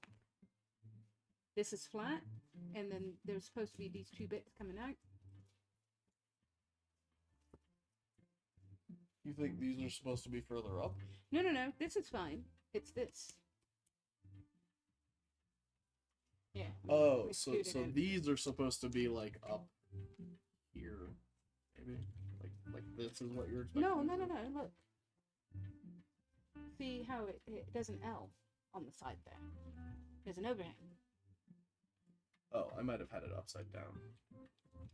this is flat, and then there's supposed to be these two bits coming out. You think these are supposed to be further up? No, no, no. This is fine. It's this. Yeah. Oh, we so scooted it. these are supposed to be like up here, maybe like this is what you're expecting. No, no, no, no. Look. See how there's an L on the side there. There's an overhang. Oh, I might have had it upside down.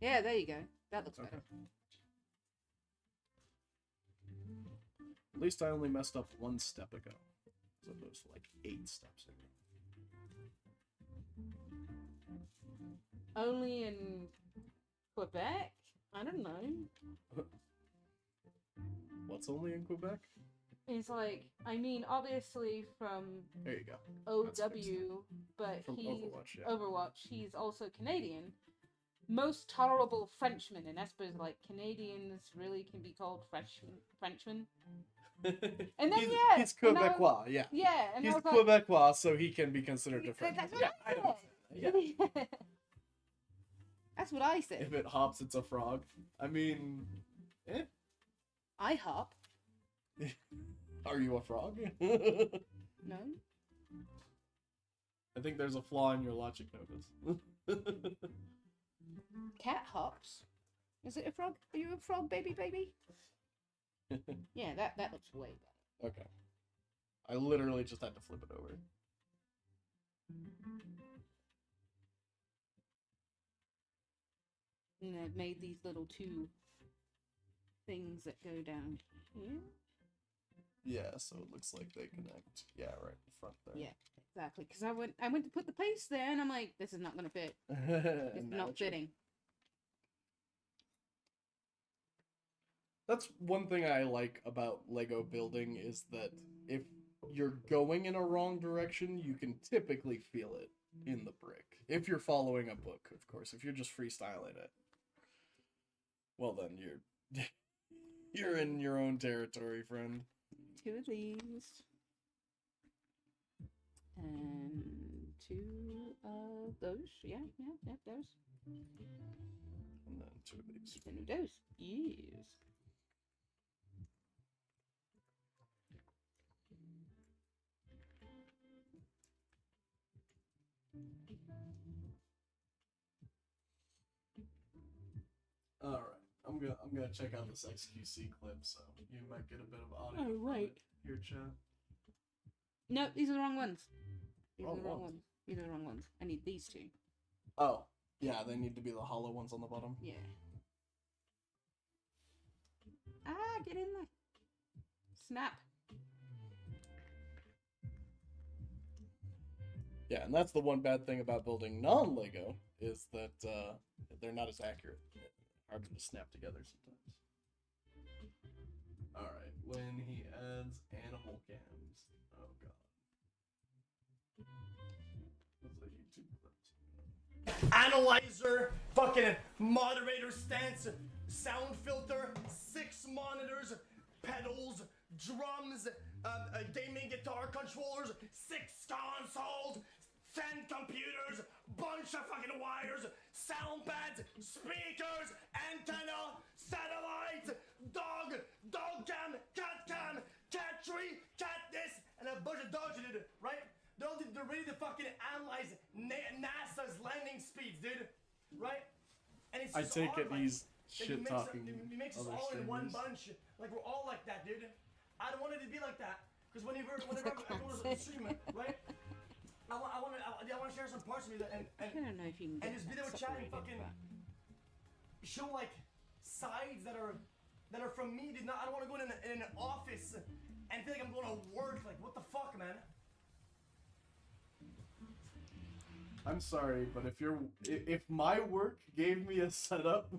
Yeah, there you go. That looks Okay. better. At least I only messed up one step ago, as opposed to like 8 steps ago. Only in Quebec? I don't know. What's only in Quebec? It's like, I mean, obviously from There you go. OW, That's fixed. but From he's Overwatch, yeah. Overwatch. He's also Canadian. Most tolerable Frenchman, and I suppose like Canadians really can be called Frenchmen. And then he's and I- Quebecois, yeah. Yeah, and He's I was like, Quebecois, so he can be considered a Frenchman. that's what Yeah, I know. said. Yeah. That's what I said. If it hops, it's a frog. I mean, I hop. Are you a frog? No. I think there's a flaw in your logic, Novus. Cat hops. Is it a frog? Are you a frog, baby? Yeah, that looks way better. Okay. I literally just had to flip it over. And I've made these little two things that go down here. Yeah, so it looks like they connect. Yeah, right in front there. Yeah, exactly. Because I went to put the paste there, and I'm like, this is not gonna fit. It's not fitting. That's one thing I like about Lego building is that if you're going in a wrong direction, you can typically feel it in the brick. If you're following a book, of course. If you're just freestyling it, well then you're you're in your own territory, friend. 2 of these. And 2 of those. Yeah, those. And then 2 of these. And those. Yes. All right. I'm gonna check out this XQC clip, so you might get a bit of audio. Oh, right. Here, chat. No, these are the wrong ones. These are Wrong the wrong ones? ones. These are the wrong ones. I need these 2. Oh, yeah, they need to be the hollow ones on the bottom. Yeah. Ah, get in there. Snap. Yeah, and that's the one bad thing about building non-Lego is that they're not as accurate. Hard to snap together sometimes. All right, when he adds animal cams. Oh god. Those are YouTube clips. Analyzer, fucking moderator stance, sound filter, 6 monitors, pedals, drums, gaming guitar controllers, 6 consoles, 10 computers, bunch of fucking wires, sound pads, speakers, antenna, satellite, dog cam, cat tree, cat this, and a bunch of dogs, dude, right? They're ready to fucking analyze NASA's landing speeds, dude. Right? And it's I just take odd, it like, he's that shit talking he makes us other all in one streamers. bunch. Like, we're all like that, dude. I don't want it to be like that. Because whenever I go to the classic. stream, right? I want to share some parts of me that, I don't know if you can and get just be there with that chat and separated, fucking but- show like sides that are from me. Dude, I don't want to go in an office and feel like I'm going to work. Like, what the fuck, man? I'm sorry, but if my work gave me a setup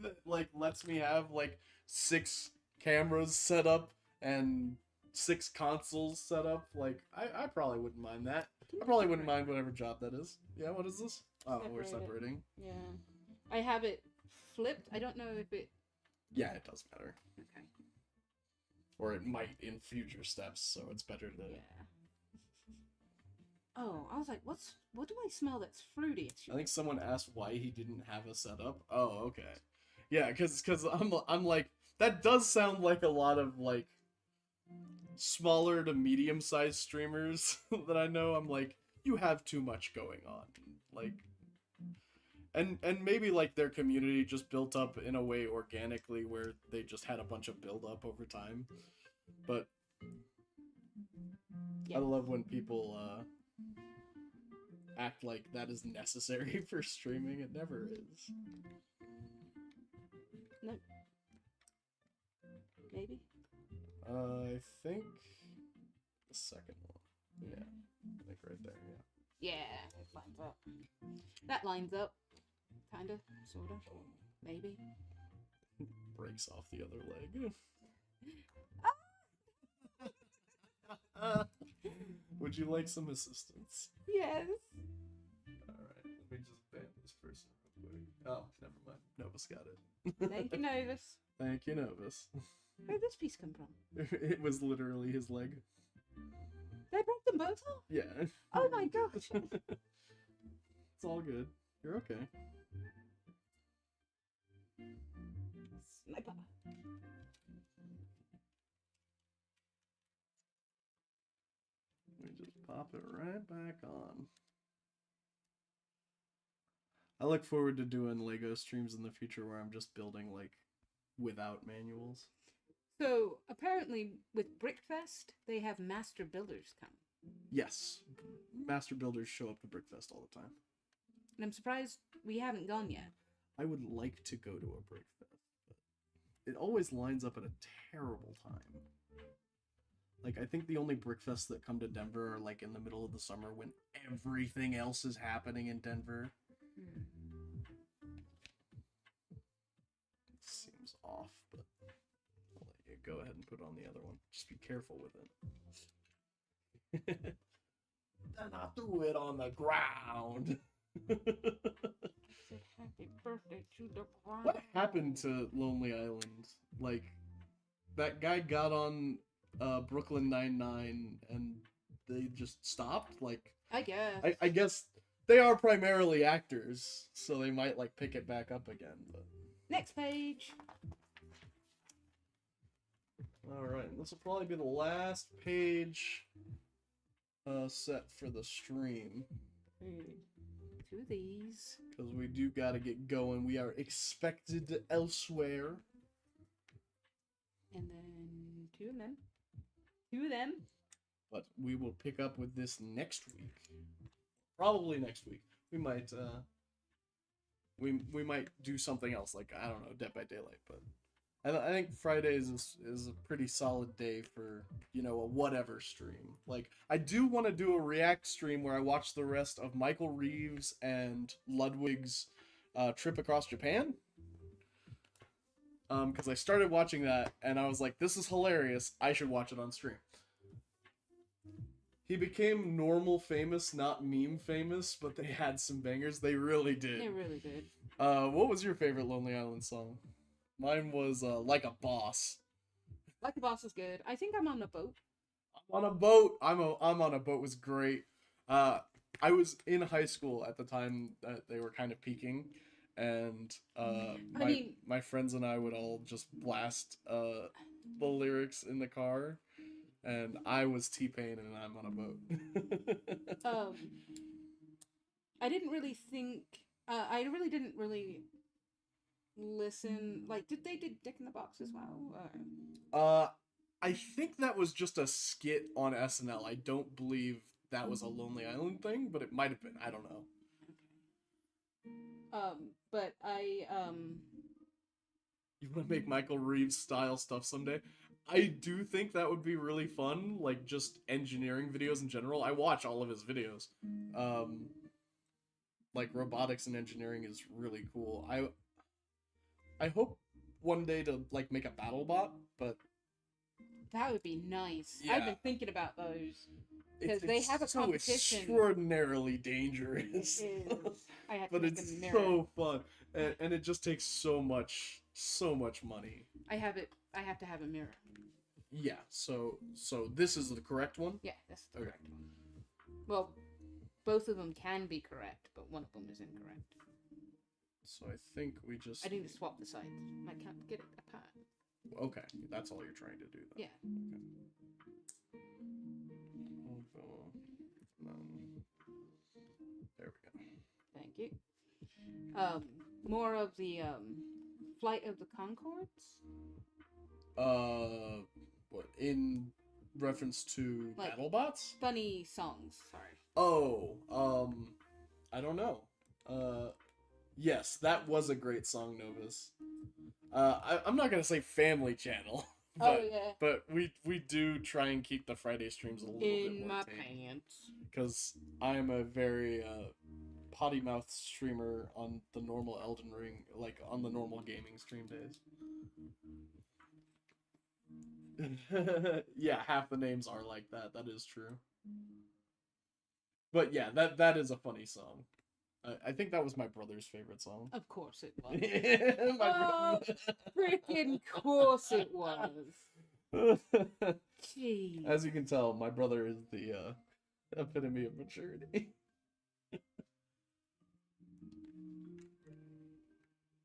that like lets me have like 6 cameras set up and 6 consoles set up, like I probably wouldn't mind that. I probably wouldn't mind whatever job that is. Yeah, what is this? Oh, we're Separate it. separating. Yeah. I have it flipped. I don't know if it... Yeah, it does matter. Okay. Or it might in future steps, so it's better to... Yeah. Oh, I was like, what do I smell that's fruity? It's I think someone asked why he didn't have a setup. Oh, okay. Yeah, because I'm like, that does sound like a lot of, like, smaller to medium-sized streamers that I know. I'm like, you have too much going on. Like, and maybe, like, their community just built up in a way organically where they just had a bunch of build-up over time. But Yeah. I love when people, act like that is necessary for streaming. It never is. No. Maybe? I think the second one. Yeah, I think right there, yeah. Yeah, it lines up. That lines up. Kinda. Sorta. Maybe. Breaks off the other leg. Would you like some assistance? Yes. Alright, let me just ban this person real quick. Oh, never mind. Novus got it. Thank you, Novus. Thank you, Novus. Where did this piece come from? It was literally his leg. They broke them both off? Yeah. Oh my gosh. It's all good. You're okay. Sniper. We just pop it right back on. I look forward to doing Lego streams in the future where I'm just building, like, without manuals. So, apparently, with Brickfest, they have master builders come. Yes. Master builders show up to Brickfest all the time. And I'm surprised we haven't gone yet. I would like to go to a Brickfest, but it always lines up at a terrible time. Like, I think the only Brickfests that come to Denver are, like, in the middle of the summer when everything else is happening in Denver. Seems off, but put on the other one. Just be careful with it. And I threw it on the ground. Say happy birthday to the ground. What happened to Lonely Island? Like, that guy got on Brooklyn Nine-Nine and they just stopped? Like, I guess. I guess they are primarily actors, so they might, like, pick it back up again, but... Next page. Alright, this will probably be the last page set for the stream. Two of these. Because we do gotta get going. We are expected elsewhere. And then two of them. Two of them. But we will pick up with this next week. Probably next week. We might we might do something else, like, I don't know, Dead by Daylight, but I think Fridays is a pretty solid day for, you know, a whatever stream. Like, I do want to do a React stream where I watch the rest of Michael Reeves and Ludwig's trip across Japan. Because I started watching that, and I was like, this is hilarious, I should watch it on stream. He became normal famous, not meme famous, but they had some bangers. They really did. They really did. What was your favorite Lonely Island song? Mine was Like a Boss. Like a Boss is good. I think I'm on a boat. I'm on a boat. I'm on a boat was great. I was in high school at the time that they were kind of peaking, and my friends and I would all just blast the lyrics in the car, and I was T-Pain and I'm on a boat. I didn't really think. I really didn't really listen. Like, did they did Dick in the Box as well? Or... I think that was just a skit on SNL. I don't believe that was a Lonely Island thing, but it might have been. I don't know. Okay. But I You want to make Michael Reeves style stuff someday? I do think that would be really fun, like just engineering videos in general. I watch all of his videos. Like robotics and engineering is really cool. I hope one day to like make a battle bot, but that would be nice. Yeah. I've been thinking about those because they have a so competition. Extraordinarily dangerous. It is. I have to But make it's a mirror. so fun, and it just takes so much money. I have to have a mirror. Yeah. So this is the correct one. Yeah, that's the Okay. correct one. Well, both of them can be correct, but one of them is incorrect. So I think we just. I need to swap the sides. I can't get it apart. Okay, that's all you're trying to do. Then. Yeah. There we go. Thank you. More of the Flight of the Conchords. What in reference to Like- BattleBots? Funny songs. Sorry. Oh, I don't know. Yes, that was a great song, Novus. I'm not gonna say Family Channel, but Oh yeah. but we do try and keep the Friday streams a little bit In more my tame, pants. because I am a very potty mouth streamer on the normal Elden Ring, like on the normal gaming stream days. Yeah, half the names are like that. That is true. But yeah, that is a funny song. I think that was my brother's favorite song. Of course it was. My Freaking course it was. brother. Jeez. As you can tell, my brother is the epitome of maturity.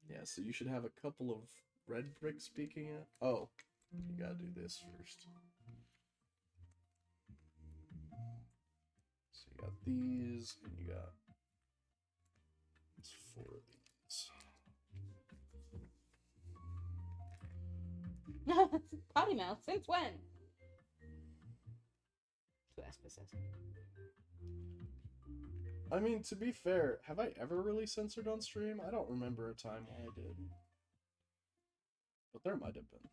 Yeah, so you should have a couple of red bricks speaking at. Oh, you gotta do this first. So you got these, and you got 4 of these. Potty mouth, since when? That's what Espa says. I mean, to be fair, have I ever really censored on stream? I don't remember a time when I did. But there might have been.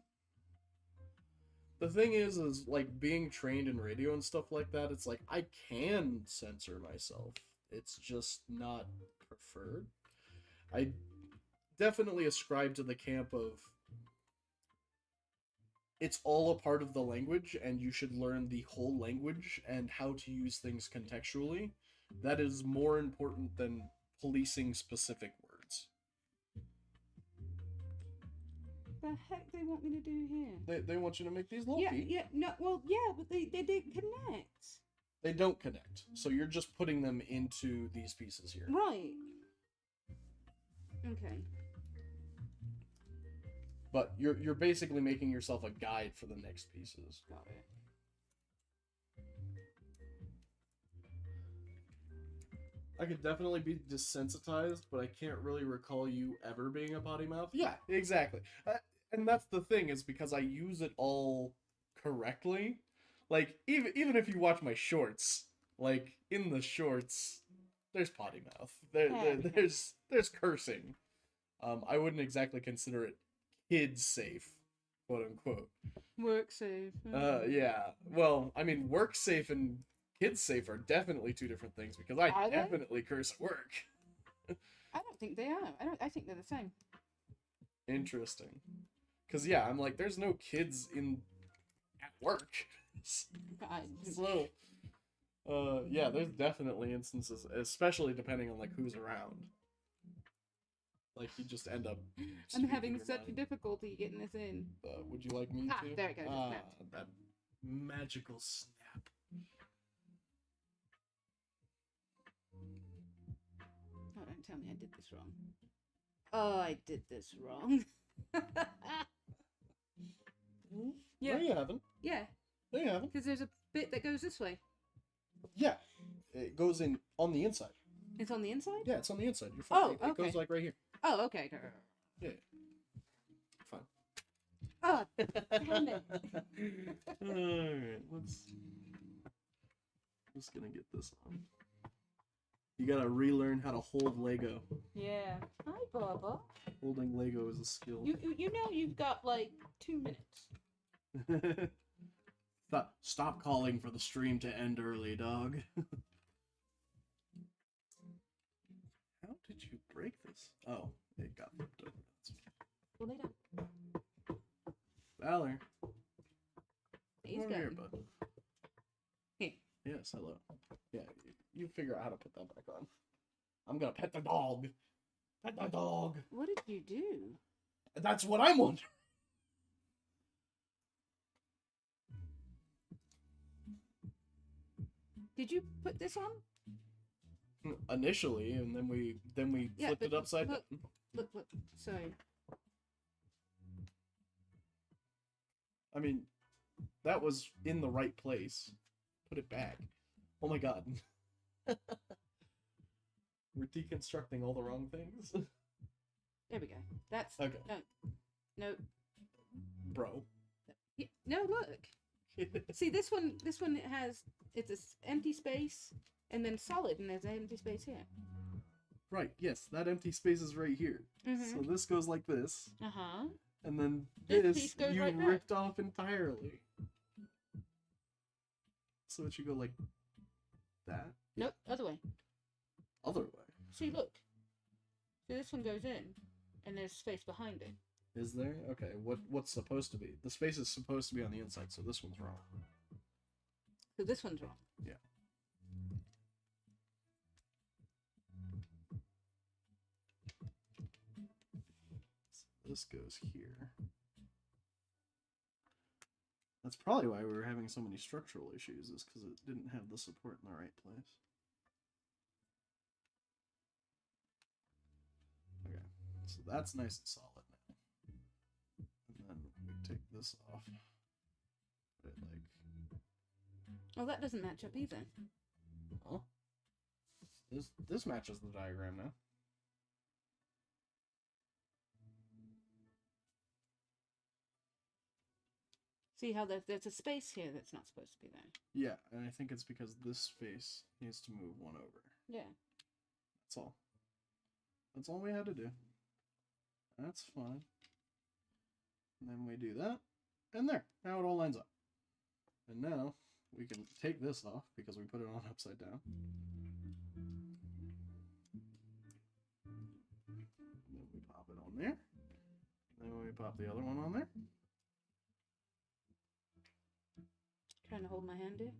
The thing is like being trained in radio and stuff like that, it's like I can censor myself. It's just not preferred. I definitely ascribe to the camp of it's all a part of the language, and you should learn the whole language and how to use things contextually. That is more important than policing specific words. The heck they want me to do here? They want you to make these little Yeah, feet. yeah, no, well, yeah, but they didn't connect. They don't connect, so you're just putting them into these pieces here. Right. Okay. But you're basically making yourself a guide for the next pieces. Got it. I could definitely be desensitized, but I can't really recall you ever being a potty mouth. Yeah, exactly. And that's the thing, is because I use it all correctly. Like, even if you watch my shorts, like, in the shorts, there's potty mouth. There's cursing. I wouldn't exactly consider it kid safe, quote unquote. Work safe. Yeah. Well, I mean, work safe and kid safe are definitely two different things, because I Are they? definitely curse at work. I don't think they are. I think they're the same. Interesting. Because, yeah, I'm like, there's no kids at work. So, yeah, there's definitely instances, especially depending on, like, who's around. Like, you just end up I'm speaking having your such mind. difficulty getting this in. Would you like me Ah, to? there it goes, it Ah, snapped. that magical snap. Oh, don't tell me I did this wrong. Oh, I did this wrong. Yeah. No, you haven't. Yeah, No, you haven't. because there's a bit that goes this way. Yeah. It goes in on the inside. It's on the inside? Yeah, it's on the inside. You're fine. Oh, It goes okay. like right here. Oh, okay. Yeah. Fine. Oh, damn it. Alright, let's just gonna get this on. You gotta relearn how to hold Lego. Yeah. Hi, Baba. Holding Lego is a skill. You know you've got like 2 minutes. Stop calling for the stream to end early, dog. How did you break this? Oh, it got flipped over. Well, they don't. Valor. He's Come over here, got. bud. Here. Yes, hello. Yeah, you figure out how to put that back on. I'm gonna pet the dog. Pet the dog. What did you do? That's what I'm wondering. Did you put this on? Initially, and then we Yeah, flipped but it upside look. down. Look. Sorry. I mean, that was in the right place. Put it back. Oh my god. We're deconstructing all the wrong things. There we go. That's Okay. No. Bro. No, look. See, this one it's a empty space and then solid, and there's an empty space here. Right, yes, that empty space is right here. So this goes like this, Uh-huh. and then This this piece goes you right back. ripped off entirely. So it should go like that. Nope, other way. Other way. See, look. So this one goes in, and there's space behind it. Is there? Okay, what's supposed to be? The space is supposed to be on the inside, so this one's wrong. So this one's wrong. Yeah. So this goes here. That's probably why we were having so many structural issues, is because it didn't have the support in the right place. Okay, so that's nice and solid now. And then we take this off. Put it like, Oh, that doesn't match up either. huh? This matches the diagram now. See how there's a space here that's not supposed to be there. Yeah, and I think it's because this space needs to move one over. Yeah. That's all. That's all we had to do. That's fine. And then we do that. And there. Now it all lines up. And now we can take this off because we put it on upside down. Then we pop it on there. Then we pop the other one on there. trying to hold my hand here.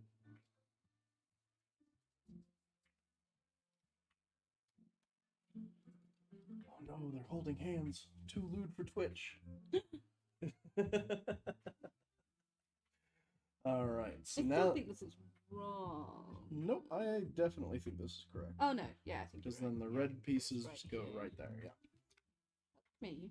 Oh no, they're holding hands. Too lewd for Twitch. All right, so I now. still think this is wrong. Nope, I definitely think this is correct. Oh no, yeah, I think Because you're then right. the red pieces Right just go here. right there. Yeah. Me.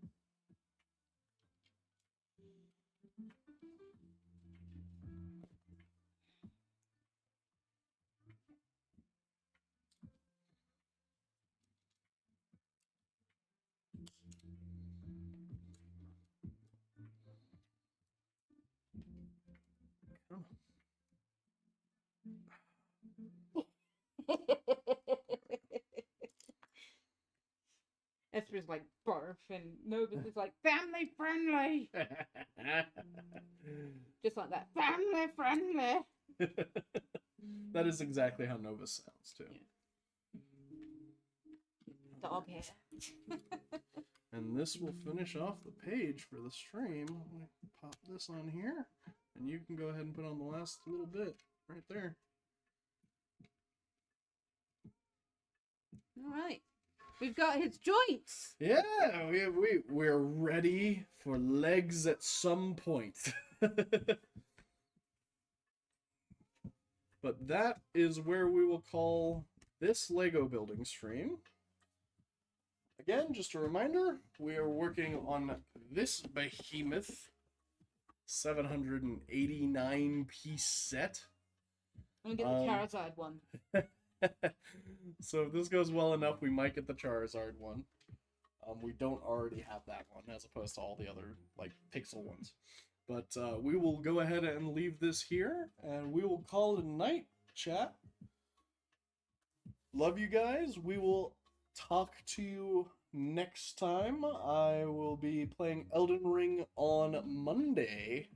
Esther's like barf, and Novus is like family friendly, just like that, family friendly. That is exactly how Novus sounds too. Yeah. Dog hair. And this will finish off the page for the stream. I'm gonna pop this on here, and you can go ahead and put on the last little bit right there. All right, we've got his joints. Yeah, we're ready for legs at some point. But that is where we will call this Lego building stream. Again, just a reminder, we are working on this behemoth 789 piece set. I'm gonna get the Charizard one. So if this goes well enough, we might get the Charizard one. We don't already have that one, as opposed to all the other like pixel ones. But we will go ahead and leave this here, and we will call it a night, chat. Love you guys. We will talk to you next time. I will be playing Elden Ring on Monday.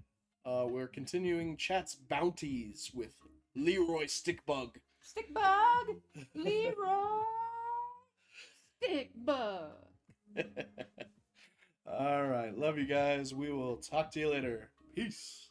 We're continuing chat's bounties with Leroy Stickbug. Stickbug, Leroy, Stickbug. All right, love you guys. We will talk to you later. Peace.